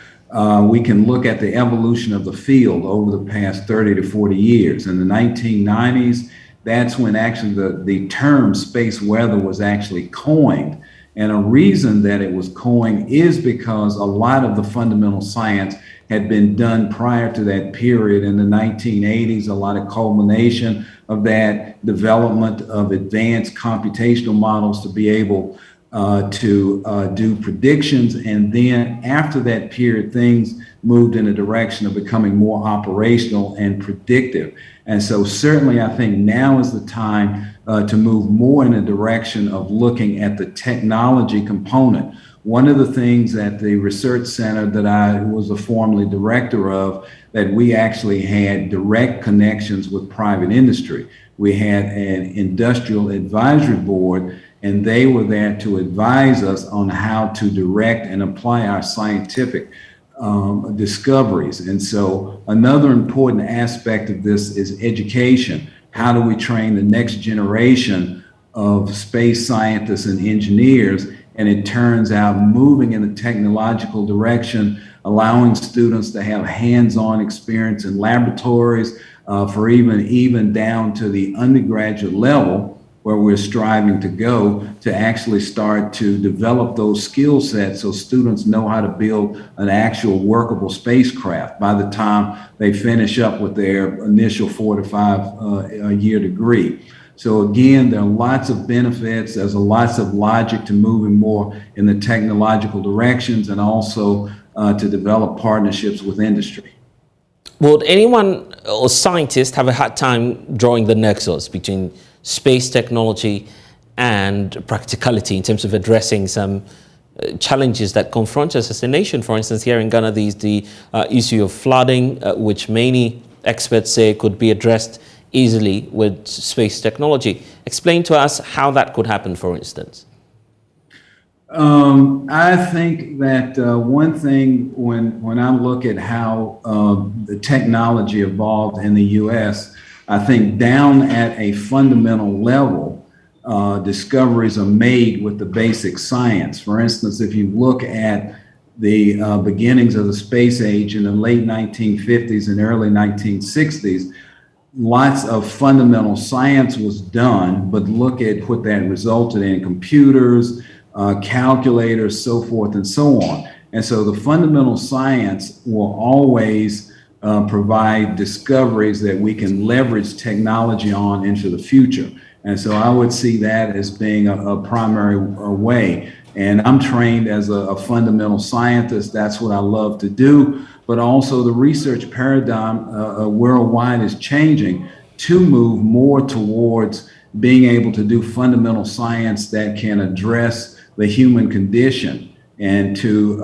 we can look at the evolution of the field over the past 30 to 40 years. In the 1990s, that's when actually the term space weather was actually coined. And a reason that it was coined is because a lot of the fundamental science had been done prior to that period in the 1980s, a lot of culmination of that development of advanced computational models to be able to do predictions. And then after that period, things moved in a direction of becoming more operational and predictive. And so certainly I think now is the time to move more in a direction of looking at the technology component. One of the things at the research center that I was formerly director of, that we actually had direct connections with private industry. We had an industrial advisory board, and they were there to advise us on how to direct and apply our scientific discoveries. And so another important aspect of this is education. How do we train the next generation of space scientists and engineers? And it turns out moving in the technological direction, allowing students to have hands-on experience in laboratories, for even down to the undergraduate level, where we're striving to go, to actually start to develop those skill sets so students know how to build an actual workable spacecraft by the time they finish up with their initial 4 to 5 year degree. So again, there are lots of benefits. There's lots of logic to moving more in the technological directions, and also to develop partnerships with industry. Would anyone or scientist have a hard time drawing the nexus between space technology and practicality in terms of addressing some challenges that confront us as a nation? For instance, here in Ghana, there's the issue of flooding, which many experts say could be addressed easily with space technology. Explain to us how that could happen, for instance. I think that one thing, when I look at how the technology evolved in the U.S., I think down at a fundamental level, discoveries are made with the basic science. For instance, if you look at the beginnings of the space age in the late 1950s and early 1960s, lots of fundamental science was done, but look at what that resulted in: computers, calculators, so forth and so on. And so the fundamental science will always provide discoveries that we can leverage technology on into the future. And so I would see that as being a primary way. And I'm trained as a fundamental scientist. That's what I love to do. But also the research paradigm worldwide is changing to move more towards being able to do fundamental science that can address the human condition, and to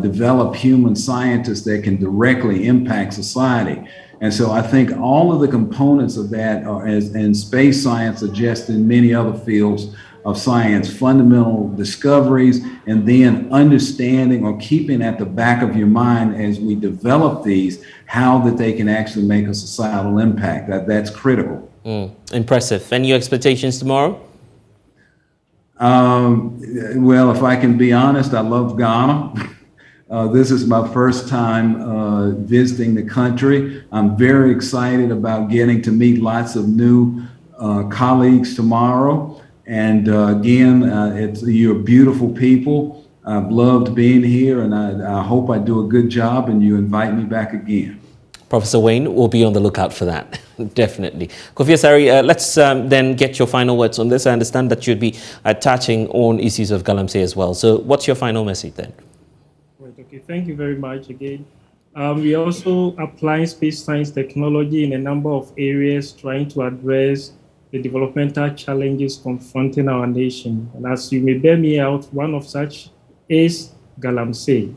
develop human scientists that can directly impact society. And so I think all of the components of that are, as in space science, are just in many other fields of science, fundamental discoveries, and then understanding or keeping at the back of your mind as we develop these, how that they can actually make a societal impact. That's critical. Impressive. And your expectations tomorrow? Well, if I can be honest, I love Ghana. This is my first time visiting the country. I'm very excited about getting to meet lots of new colleagues tomorrow. And again, you're beautiful people. I've loved being here, and I hope I do a good job and you invite me back again. Professor Wayne will be on the lookout for that, definitely. Kofi Asare, let's then get your final words on this. I understand that you'd be touching on issues of Galamsey as well. So what's your final message then? Right, okay, thank you very much again. We are also applying space science technology in a number of areas, trying to address the developmental challenges confronting our nation. And as you may bear me out, one of such is Galamsey.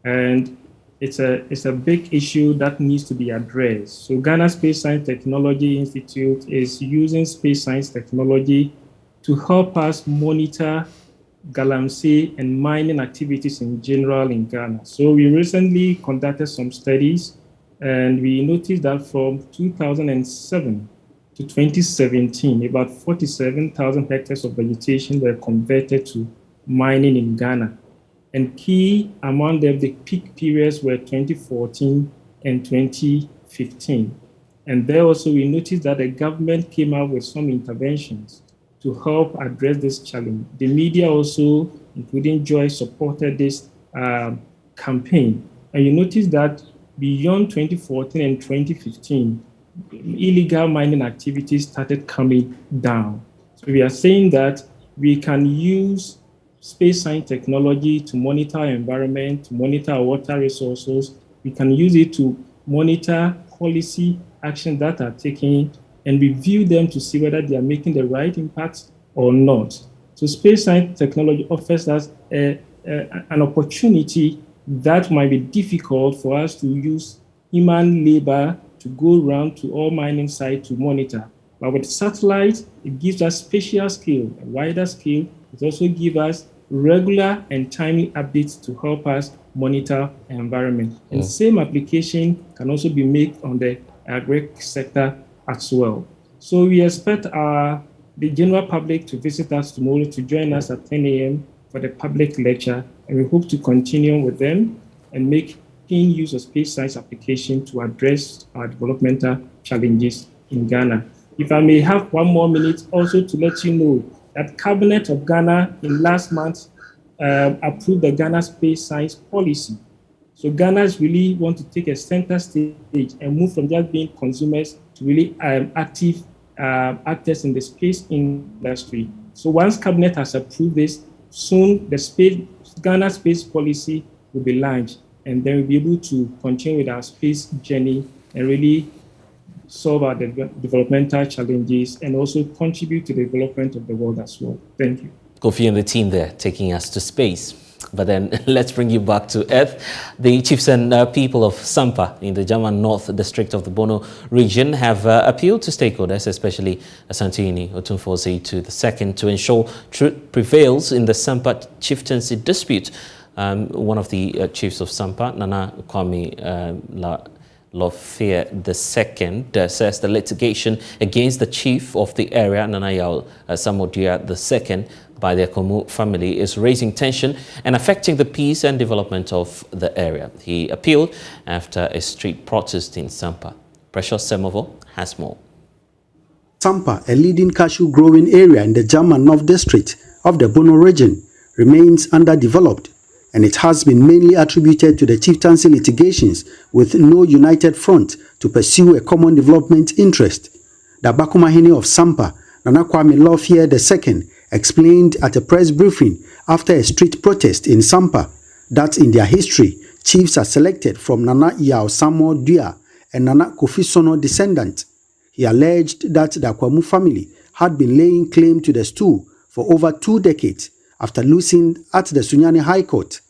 And it's a big issue that needs to be addressed. So Ghana Space Science Technology Institute is using space science technology to help us monitor Galamsey and mining activities in general in Ghana. So we recently conducted some studies, and we noticed that from 2007 to 2017, about 47,000 hectares of vegetation were converted to mining in Ghana. And key among them, the peak periods were 2014 and 2015. And there also we noticed that the government came out with some interventions to help address this challenge. The media also, including Joy, supported this campaign. And you notice that beyond 2014 and 2015, illegal mining activities started coming down. So we are saying that we can use space science technology to monitor our environment, to monitor our water resources. We can use it to monitor policy actions that are taken and review them to see whether they are making the right impact or not. So space science technology offers us an opportunity that might be difficult for us to use human labor to go around to all mining sites to monitor. But with satellite, it gives us spatial scale, a wider scale. It also gives us regular and timely updates to help us monitor the environment. And same application can also be made on the agri sector as well. So we expect the general public to visit us tomorrow to join us at 10 a.m. for the public lecture, and we hope to continue with them and making use of space science application to address our developmental challenges in Ghana. If I may have 1 more minute also to let you know that Cabinet of Ghana in last month approved the Ghana Space Science Policy. So Ghana's really want to take a center stage and move from just being consumers to really active actors in the space industry. So once Cabinet has approved this, soon the Ghana Space Policy will be launched, and then we'll be able to continue with our space journey and really solve our developmental challenges and also contribute to the development of the world as well. Thank you. Kofi and the team there taking us to space. But then let's bring you back to Earth. The chiefs and people of Sampa in the German North District of the Bono region have appealed to stakeholders, especially Asantehene Otumfuo II, to ensure truth prevails in the Sampa chieftaincy dispute. One of the chiefs of Sampa, Nana Kwame Lofear II, says the litigation against the chief of the area, Nana Yao Samodua II, by the Komu family is raising tension and affecting the peace and development of the area. He appealed after a street protest in Sampa. Precious Semovo has more. Sampa, a leading cashew growing area in the German North District of the Bono region, remains underdeveloped, and it has been mainly attributed to the chieftaincy litigations with no united front to pursue a common development interest. The Bakumahene of Sampa, Nana Kwame Lofear II, explained at a press briefing after a street protest in Sampa that in their history, chiefs are selected from Nana Yao Samodua and Nana Kofi Sono descendant. He alleged that the Akwamu family had been laying claim to the stool for over 2 decades after losing at the Sunyani High Court.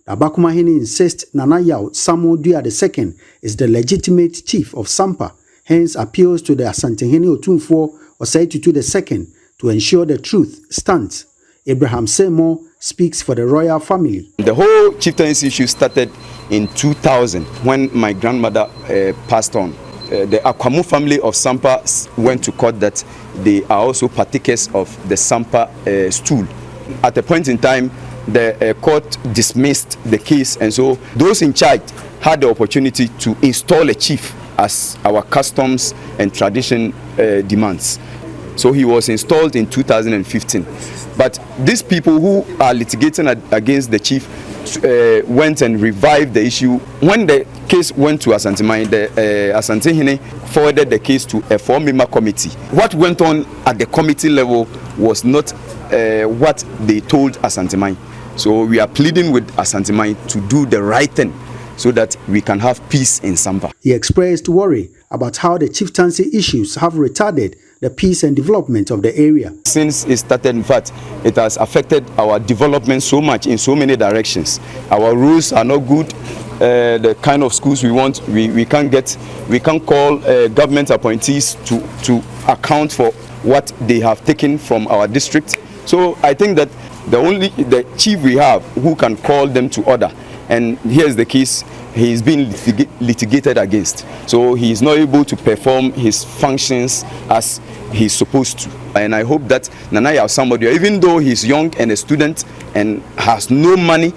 The Bakumahene insists Nana Yao Samodua II is the legitimate chief of Sampa, hence appeals to the Asantehene Otumfuo II to ensure the truth stands. Abraham Seymour speaks for the royal family. The whole chieftaincy issue started in 2000 when my grandmother passed on. The Akwamu family of Sampa went to court that they are also partakers of the Sampa stool. At a point in time, the court dismissed the case, and so those in charge had the opportunity to install a chief as our customs and tradition demands. So he was installed in 2015. But these people who are litigating against the chief went and revived the issue. When the case went to Asantehene, the Asantehene forwarded the case to a 4-member committee. What went on at the committee level was not what they told Asantehene. So we are pleading with Asantehene to do the right thing so that we can have peace in Sampa. He expressed worry about how the chieftaincy issues have retarded the peace and development of the area. Since it started, in fact, it has affected our development so much in so many directions. Our roads are not good. The kind of schools we want, we can't get. We can't call government appointees to account for what they have taken from our district. So I think that the chief we have who can call them to order, and here's the case, he is being litigated against. So he is not able to perform his functions as he's supposed to. And I hope that Nana Yao Samodua, even though he's young and a student and has no money,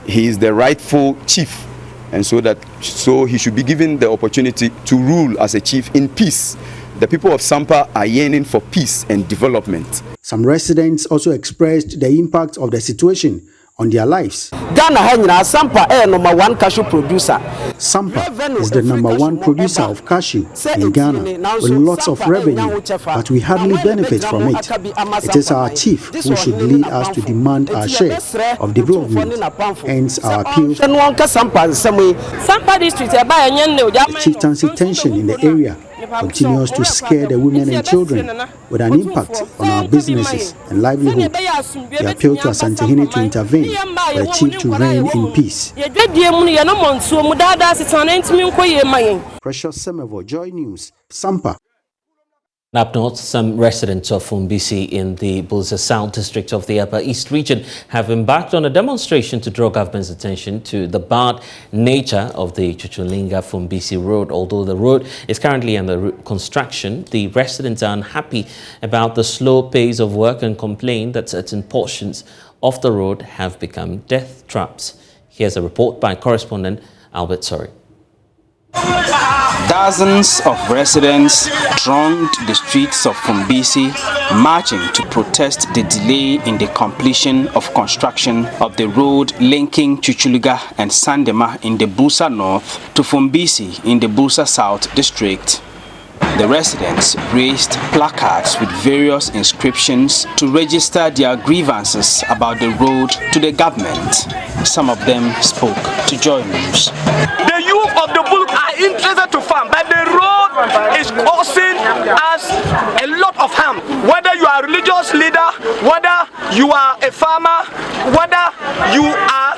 he is the rightful chief. And so he should be given the opportunity to rule as a chief in peace. The people of Sampa are yearning for peace and development. Some residents also expressed the impact of the situation on their lives. Ghana Sampa number 1 cashew producer. Sampa is the number 1 producer of cashew in Ghana with lots of revenue, but we hardly benefit from it. It is our chief who should lead us to demand our share of development, hence our appeal. The chieftaincy tension in the area continues to scare the women and children with an impact on our businesses and livelihood. We appeal to Asantehene to intervene for the chief to reign in peace. Precious Semevo, Joy News, Sampa. Up north, some residents of Fumbisi in the Busa South district of the Upper East region have embarked on a demonstration to draw government's attention to the bad nature of the Chuchulinga-Fumbisi road. Although the road is currently under construction, the residents are unhappy about the slow pace of work and complain that certain portions of the road have become death traps. Here's a report by correspondent Albert Sori. Dozens of residents thronged the streets of Fumbisi, marching to protest the delay in the completion of construction of the road linking Chuchuluga and Sandema in the Busa North to Fumbisi in the Busa South district. The residents raised placards with various inscriptions to register their grievances about the road to the government. Some of them spoke to JoyNews. The youth of the Bulk are interested to farm, but the road is causing us a lot of harm. Whether you are a religious leader, whether you are a farmer, whether you are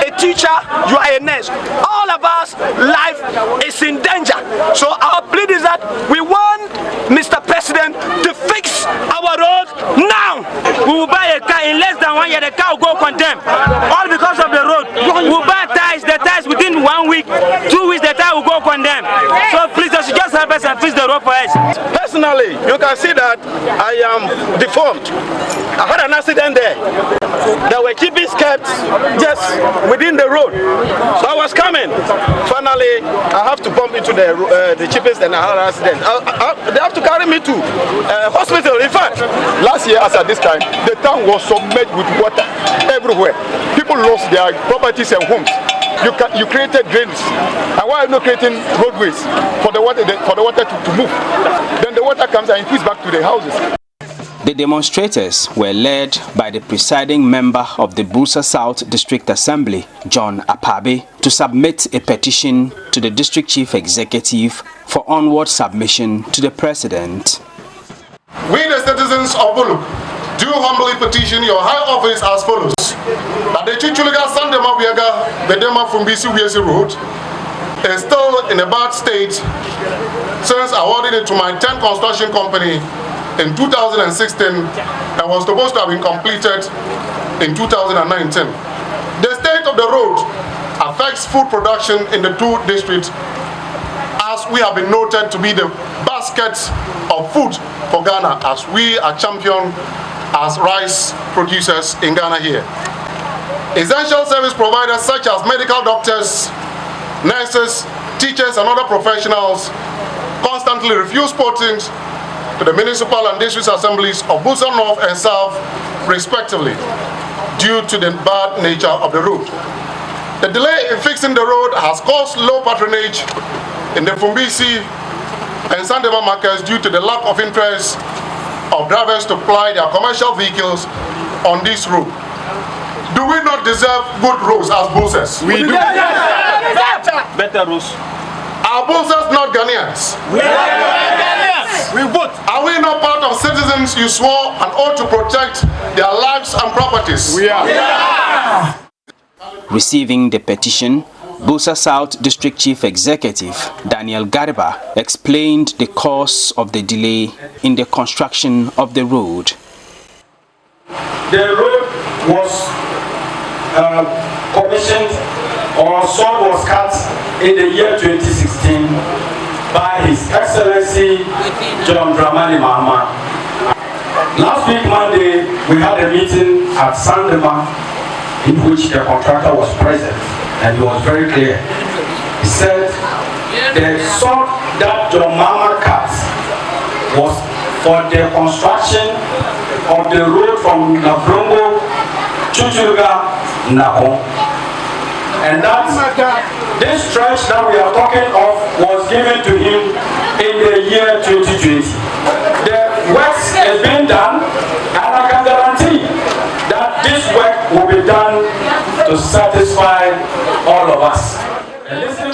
a teacher, you are a nurse, all of us, life is in danger. So our plea is that we want Mr. President to fix our roads now. We will buy a car in less than 1 year, the car will go condemned. All because of the road. We will buy tires, the tires within 1 week, 2 weeks, the tire will go condemned. So please, just help us and fix the road for us. Personally, you can see that I am deformed. I had an accident there. There were chippings kept just within the road. So I was coming. Finally, I have to bump into the chippings and I had an accident. They have to carry me to hospital. In fact, last year as at this time, the town was submerged with water everywhere. People lost their properties and homes. You created drains, and why are you not creating roadways for the water to move? Then the water comes and it feeds back to the houses. The demonstrators were led by the presiding member of the Busa South District Assembly, John Apabe, to submit a petition to the district chief executive for onward submission to the president. We, the citizens of Bulu, do humbly petition your high office as follows: that the Chichuluga Sandema Viaga Bedema Fumbisi Wiesi Road is still in a bad state since awarding it to my 10th construction company in 2016 and was supposed to have been completed in 2019. The state of the road affects food production in the two districts, as we have been noted to be the baskets of food for Ghana, as we are champion as rice producers in Ghana here. Essential service providers such as medical doctors, nurses, teachers and other professionals constantly refuse postings to the municipal and district assemblies of Busa North and South respectively due to the bad nature of the road. The delay in fixing the road has caused low patronage in the Fumbisi and Sandema markets due to the lack of interest of drivers to ply their commercial vehicles on this road. Do we not deserve good roads as Busas? We do. Better roads. Are Busas not Ghanaians? We are Ghanaians. We vote. Are we not part of citizens you swore an oath to protect their lives and properties? We are. Receiving the petition, Busa South District Chief Executive Daniel Garba explained the cause of the delay in the construction of the road. The road was commissioned, or sod was cut in the year 2016 by His Excellency John Dramani Mahama. Last week Monday we had a meeting at Sandema in which the contractor was present, and he was very clear. He said the sod that John Mahama cut was for the construction of the road from Nabrongo, Chuchuluga Nako. And that this stretch that we are talking of was given to him in the year 2020. The work is being done, and I can guarantee that this work will be done to satisfy all of us.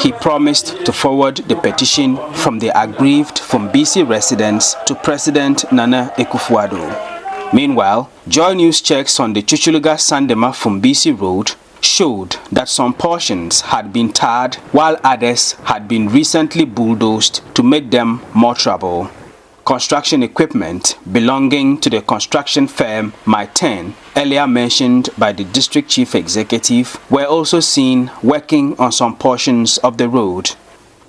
He promised to forward the petition from the aggrieved Fumbisi residents to President Nana Akufo-Addo. Meanwhile, JoyNews checks on the Chuchuluga-Sandema Fumbisi road showed that some portions had been tarred while others had been recently bulldozed to make them more trouble. Construction equipment belonging to the construction firm My 10, earlier mentioned by the district chief executive, were also seen working on some portions of the road.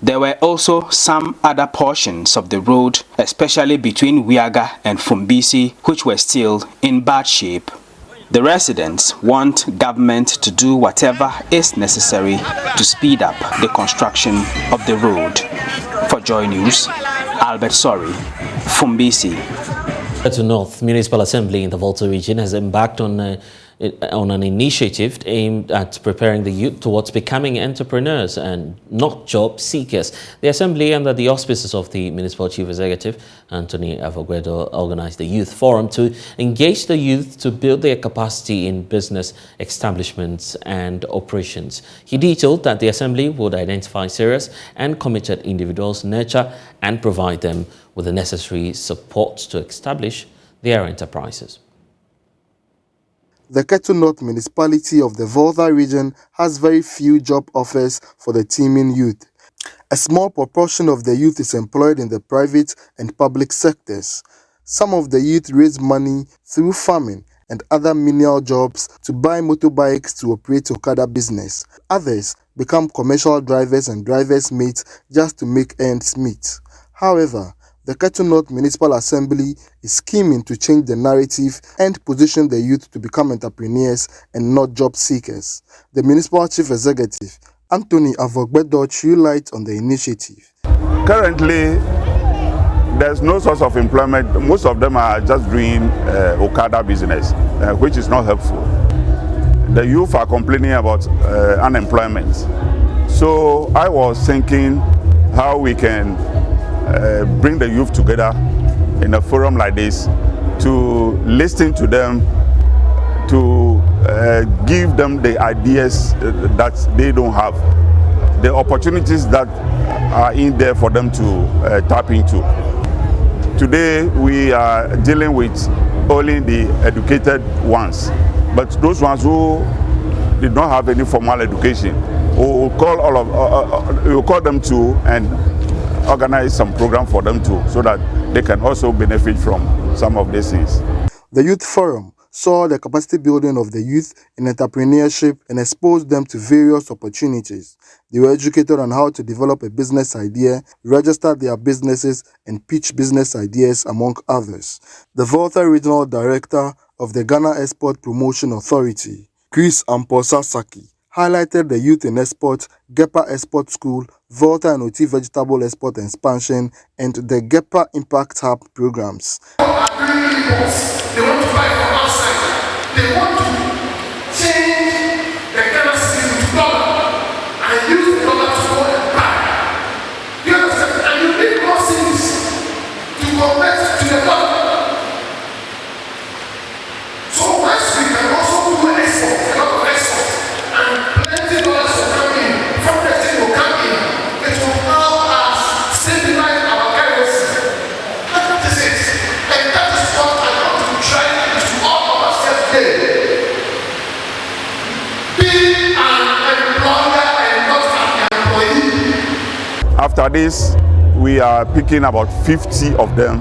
There were also some other portions of the road, especially between Wiaga and Fumbisi, which were still in bad shape. The residents want government to do whatever is necessary to speed up the construction of the road. For JoyNews, Albert Sori, Fumbisi. To North Municipal Assembly in the Volta region has embarked on an initiative aimed at preparing the youth towards becoming entrepreneurs and not job seekers. The Assembly, under the auspices of the Municipal Chief Executive, Anthony Avogwedo, organized the Youth Forum to engage the youth to build their capacity in business establishments and operations. He detailed that the Assembly would identify serious and committed individuals, nurture and provide them with the necessary support to establish their enterprises. The Ketu North municipality of the Volta region has very few job offers for the teeming youth. A small proportion of the youth is employed in the private and public sectors. Some of the youth raise money through farming and other menial jobs to buy motorbikes to operate Okada business. Others become commercial drivers and drivers' mates just to make ends meet. However, the Ketu North Municipal Assembly is scheming to change the narrative and position the youth to become entrepreneurs and not job seekers. The Municipal Chief Executive, Anthony Avogbedo, shed light on the initiative. Currently, there's no source of employment. Most of them are just doing Okada business, which is not helpful. The youth are complaining about unemployment. So I was thinking how we can bring the youth together in a forum like this to listen to them, to give them the ideas that they don't have, the opportunities that are in there for them to tap into. Today we are dealing with only the educated ones, but those ones who did not have any formal education, we will call them to and organize some program for them too, so that they can also benefit from some of these things. The Youth Forum saw the capacity building of the youth in entrepreneurship and exposed them to various opportunities. They were educated on how to develop a business idea, register their businesses, and pitch business ideas, among others. The Volta Regional Director of the Ghana Export Promotion Authority, Chris Amposasaki, highlighted the Youth in Export, GEPA Export School, Volta and OT Vegetable Export Expansion, and the GEPA Impact Hub programs. They want to buy from outside. They want to change the currency into dollar and use the dollar to go and buy. You understand? And you need more cities to convert to the dollar. So once we can also do export, a lot of export, and plenty dollars will come in, fundraising will come in, it will help us stabilize our currency. That is it. And that is what I want to try to all of us today. Be an employer and not an employee. After this, we are picking about 50 of them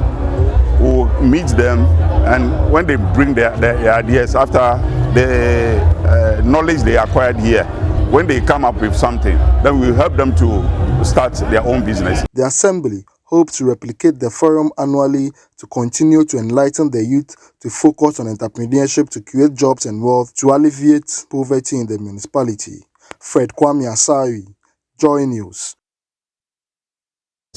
who meet them, and when they bring their ideas after the knowledge they acquired here, when they come up with something, then we will help them to start their own business. The Assembly hopes to replicate the forum annually to continue to enlighten the youth to focus on entrepreneurship to create jobs and wealth to alleviate poverty in the municipality. Fred Kwame Asari, JoyNews.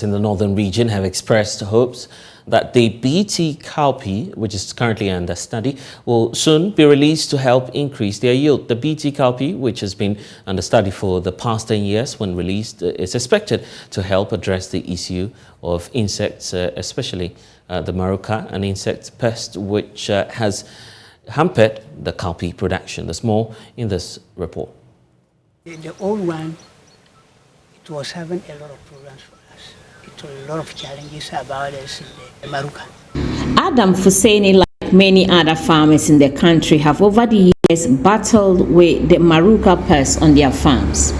in the northern region have expressed hopes that the BT cowpea, which is currently under study, will soon be released to help increase their yield. The BT cowpea, which has been under study for the past 10 years, when released, is expected to help address the issue of insects, especially the maruca, an insect pest which has hampered the cowpea production. There's more in this report. The old one, it was having a lot of programs for us. It was a lot of challenges about us in the maruca. Adam Fuseni, like many other farmers in the country, have over the years battled with the maruca pest on their farms.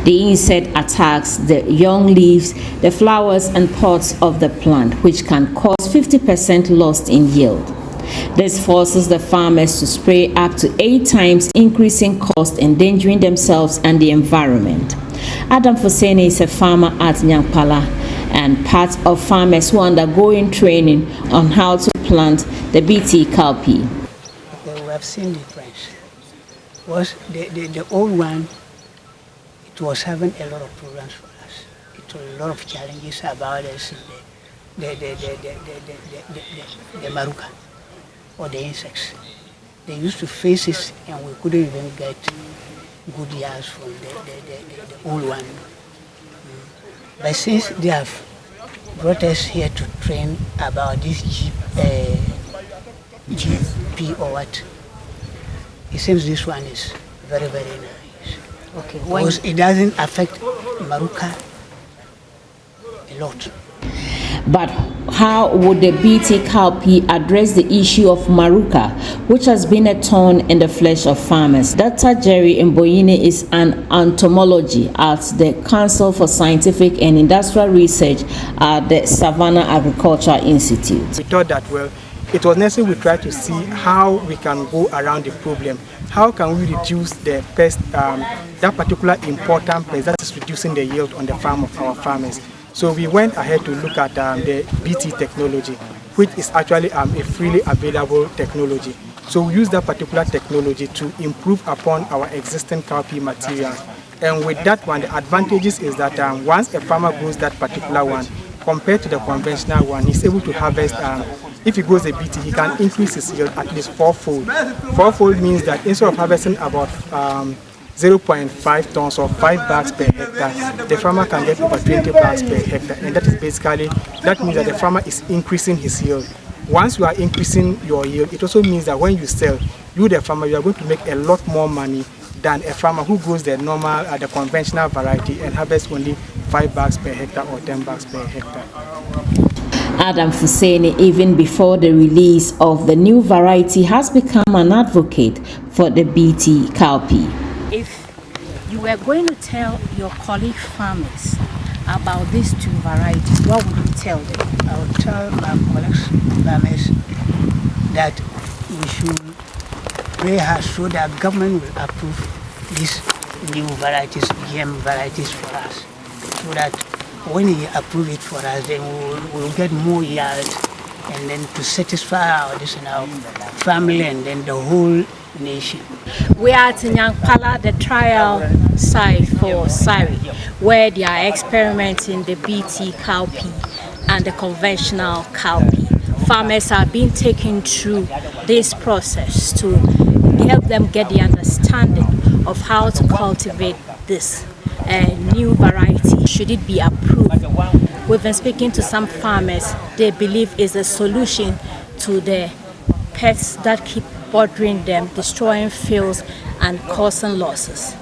The insect attacks the young leaves, the flowers and pods of the plant, which can cause 50% loss in yield. This forces the farmers to spray up to 8 times, increasing cost, endangering themselves and the environment. Adam Fuseni is a farmer at Nyankpala and part of farmers who are undergoing training on how to plant the BT cowpea. Okay, we have seen difference. Was the old one, it was having a lot of programs for us. It was a lot of challenges about us in the maruca or the insects. They used to face it and we couldn't even get good yields from the old one. But since they have brought us here to train about this GP or what, it seems this one is very, very nice. Okay. Because it doesn't affect maruca a lot. But how would the BT cowpea address the issue of maruca, which has been a thorn in the flesh of farmers? Dr. Jerry Mboyine is an entomologist at the Council for Scientific and Industrial Research at the Savannah Agriculture Institute. We thought that, well, it was necessary we try to see how we can go around the problem. How can we reduce the pest, that particular important pest that is reducing the yield on the farm of our farmers? So we went ahead to look at the BT technology, which is actually a freely available technology. So we use that particular technology to improve upon our existing cowpea materials. And with that one, the advantages is that once a farmer grows that particular one, compared to the conventional one, he's able to harvest, if he grows a BT, he can increase his yield at least 4-fold. 4-fold means that instead of harvesting about 0.5 tons or 5 bags per hectare, the farmer can get over 20 bags per hectare. And that is basically, that means that the farmer is increasing his yield. Once you are increasing your yield, it also means that when you sell, you the farmer, you are going to make a lot more money than a farmer who grows the normal, the conventional variety and harvests only 5 bags per hectare or 10 bags per hectare. Adam Fuseni, even before the release of the new variety, has become an advocate for the BT cowpea. If you were going to tell your colleague farmers about these 2 varieties, what would you tell them? I would tell my colleagues farmers that we should pray hard so that government will approve these new varieties, GM varieties for us, so that when he approve it for us, then we'll get more yield, and then to satisfy our family and then the whole nation. We are at Nyankpala, the trial site for SARI, where they are experimenting the BT cowpea and the conventional cowpea. Farmers are being taken through this process to help them get the understanding of how to cultivate this new variety. Should it be approved? We've been speaking to some farmers. They believe is a solution to the pests that keep bothering them, destroying fields and causing losses.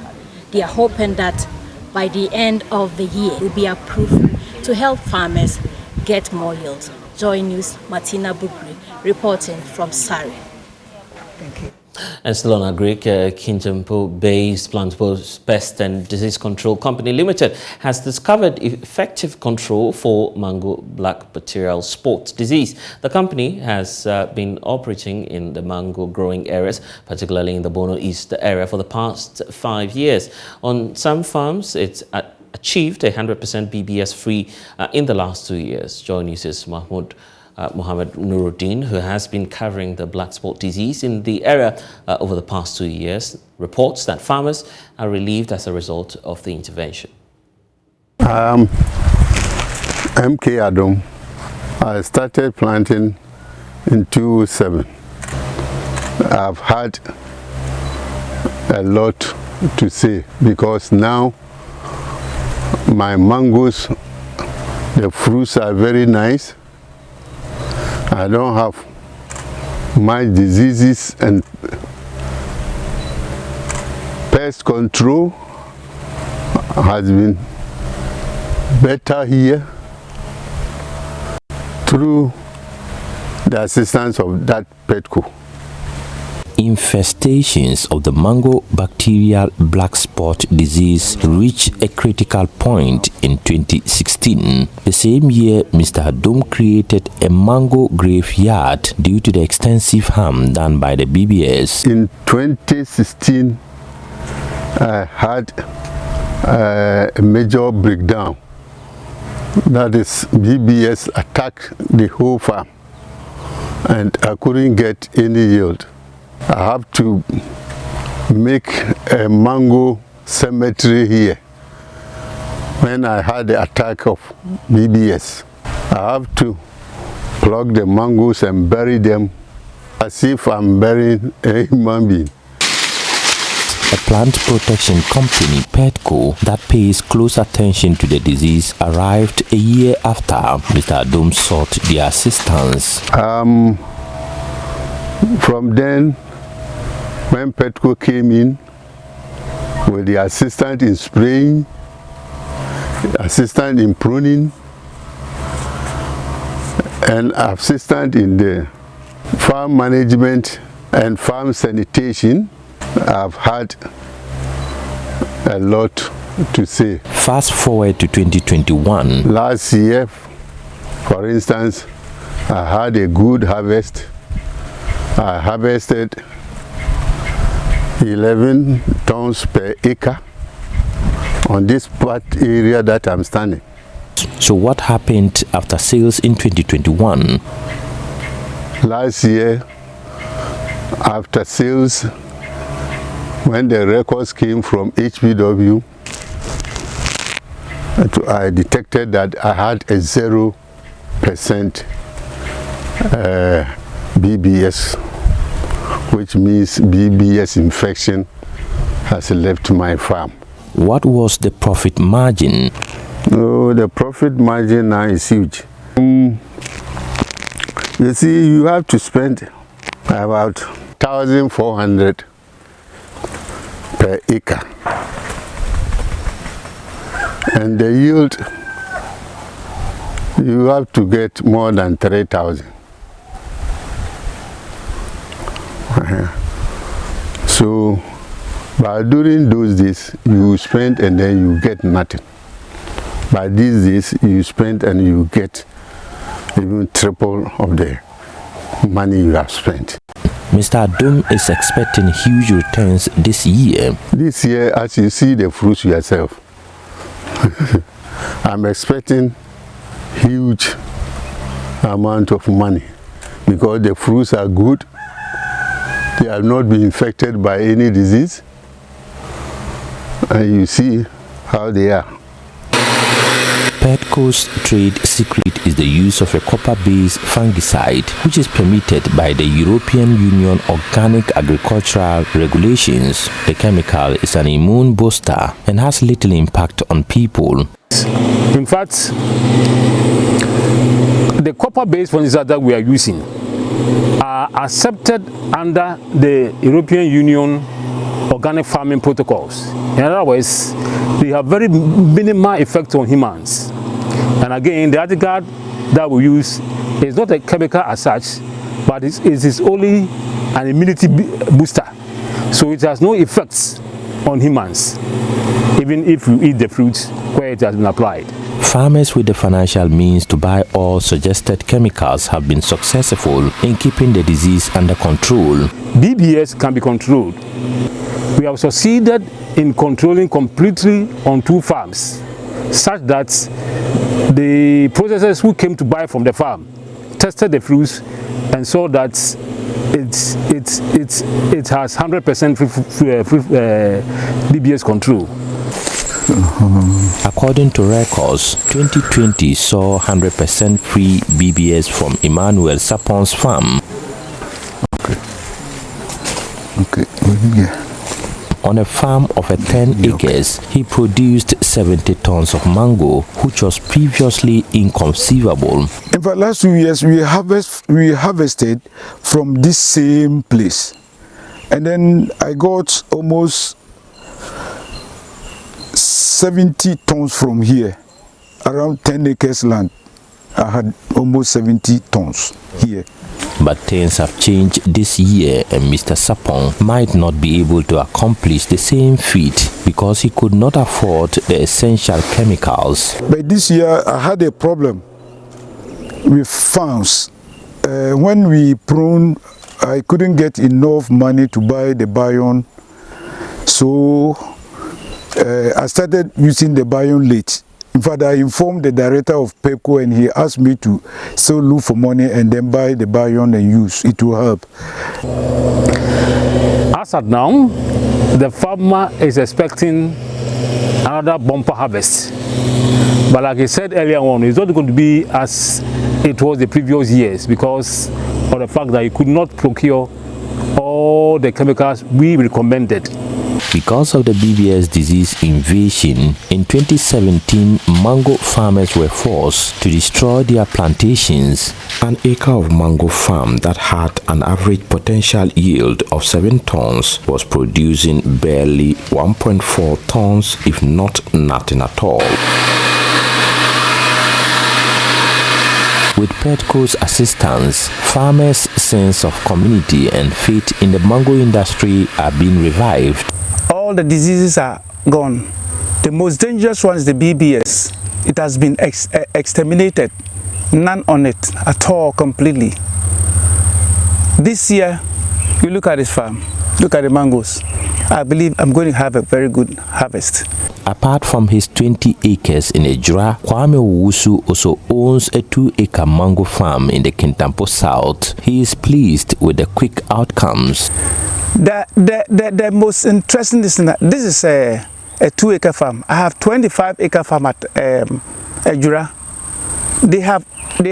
They are hoping that by the end of the year it will be approved to help farmers get more yield. JoyNews, Martina Bugri, reporting from Surrey. Thank you. And still on Agric, Kintampo-based Plant Pest and Disease Control Company Limited has discovered effective control for mango black bacterial spot disease. The company has been operating in the mango growing areas, particularly in the Bono East area, for the past 5 years. On some farms, it's achieved 100% BBS free in the last 2 years. JoyNews' Mohammed Nuruddin, who has been covering the black spot disease in the area over the past 2 years, reports that farmers are relieved as a result of the intervention. MK Adom. I started planting in 2007. I've had a lot to say because now my mangoes, the fruits are very nice. I don't have much diseases, and pest control has been better here through the assistance of that petco. Infestations of the mango bacterial black spot disease reached a critical point in 2016. The same year, Mr. Adom created a mango graveyard due to the extensive harm done by the BBS. In 2016, I had a major breakdown. That is, BBS attacked the whole farm and I couldn't get any yield. I have to make a mango cemetery here. When I had the attack of BBS, I have to plug the mangoes and bury them as if I'm burying a human being. A plant protection company, Petco, that pays close attention to the disease, arrived a year after Mr. Adom sought their assistance. From then, when Petco came in with the assistant in spraying, assistant in pruning, and assistant in the farm management and farm sanitation, I've had a lot to say. Fast forward to 2021. Last year, for instance, I had a good harvest. I harvested 11 tons per acre on this part area that I'm standing. So what happened after sales in 2021? Last year, after sales, when the records came from HPW, I detected that I had a 0% BBS, which means BBS infection has left my farm. What was the profit margin? Oh, the profit margin now is huge. You see, you have to spend about 1,400 per acre, and the yield you have to get more than 3,000. So, but during those days you spend and then you get nothing. But these days you spend and you get even triple of the money you have spent. Mr. Adom is expecting huge returns this year. This year, as you see the fruits yourself, I'm expecting huge amount of money because the fruits are good. They have not been infected by any disease, and you see how they are. Petco's trade secret is the use of a copper-based fungicide, which is permitted by the European Union Organic Agricultural Regulations. The chemical is an immune booster and has little impact on people. In fact, the copper-based fungicide that we are using are accepted under the European Union organic farming protocols. In other words, they have very minimal effect on humans. And again, the article that we use is not a chemical as such, but it is only an immunity booster. So it has no effects on humans, even if you eat the fruit where it has been applied. Farmers with the financial means to buy all suggested chemicals have been successful in keeping the disease under control. BBS can be controlled. We have succeeded in controlling completely on 2 farms, such that the processors who came to buy from the farm tested the fruits and saw that it has 100% BBS control. According to records, 2020 saw 100% free BBS from Emmanuel Sapon's farm. On a farm of 10 acres, he produced 70 tons of mango, which was previously inconceivable. In fact, last 2 years we harvested from this same place, and then I got almost 70 tons from here, around 10 acres land. I had almost 70 tons here. But things have changed this year, and Mr. Sapong might not be able to accomplish the same feat because he could not afford the essential chemicals. But this year I had a problem with farms. When we pruned, I couldn't get enough money to buy the bion, so I started using the bion late. In fact, I informed the director of PEPCO and he asked me to still look for money and then buy the bion and use. It will help. As at now, the farmer is expecting another bumper harvest. But like I said earlier on, it's not going to be as it was the previous years because of the fact that you could not procure all the chemicals we recommended. Because of the BBS disease invasion, in 2017, mango farmers were forced to destroy their plantations. An acre of mango farm that had an average potential yield of 7 tons was producing barely 1.4 tons, if not nothing at all. With PEPCO's assistance, farmers' sense of community and faith in the mango industry are being revived. All the diseases are gone. The most dangerous one is the BBS. It has been exterminated. None on it at all, completely. This year, you look at this farm, look at the mangoes. I believe I'm going to have a very good harvest. Apart from his 20 acres in Ejura, Kwame Owusu also owns a 2-acre mango farm in the Kintampo South. He is pleased with the quick outcomes. The most interesting is that this is a 2-acre farm. I have 25-acre farm at Ejura. They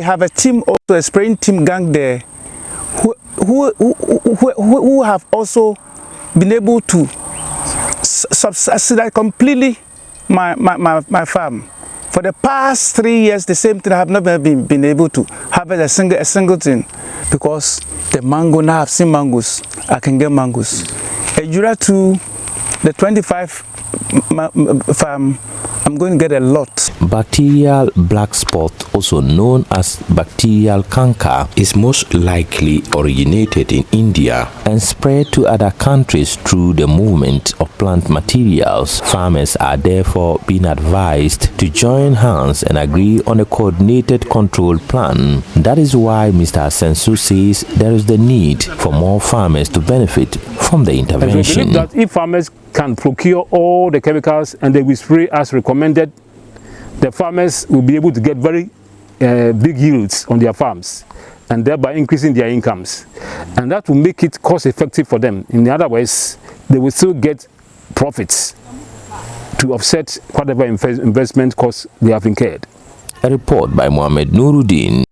have a team, also a spraying team gang there, who have also been able to subsidize completely my farm. For the past 3 years, the same thing I have never been able to harvest a single thing, because the mango, now I've seen mangoes, I can get mangoes. Ejura to the 25 farm, I'm going to get a lot. Bacterial black spot, also known as bacterial canker, is most likely originated in India and spread to other countries through the movement of plant materials. Farmers are therefore being advised to join hands and agree on a coordinated control plan. That is why Mr. Asensu says there is the need for more farmers to benefit from the intervention. And so that if farmers can procure all the chemicals and they will spray as recommended, the farmers will be able to get very big yields on their farms and thereby increasing their incomes. And that will make it cost effective for them. In other words, they will still get profits to offset whatever investment costs they have incurred. A report by Mohammed Nuruddin.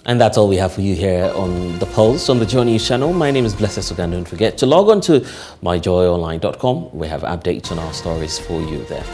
And that's all we have for you here on The Pulse on the JoyNews channel. My name is Blessed Sogah. Don't forget to log on to myjoyonline.com. We have updates on our stories for you there.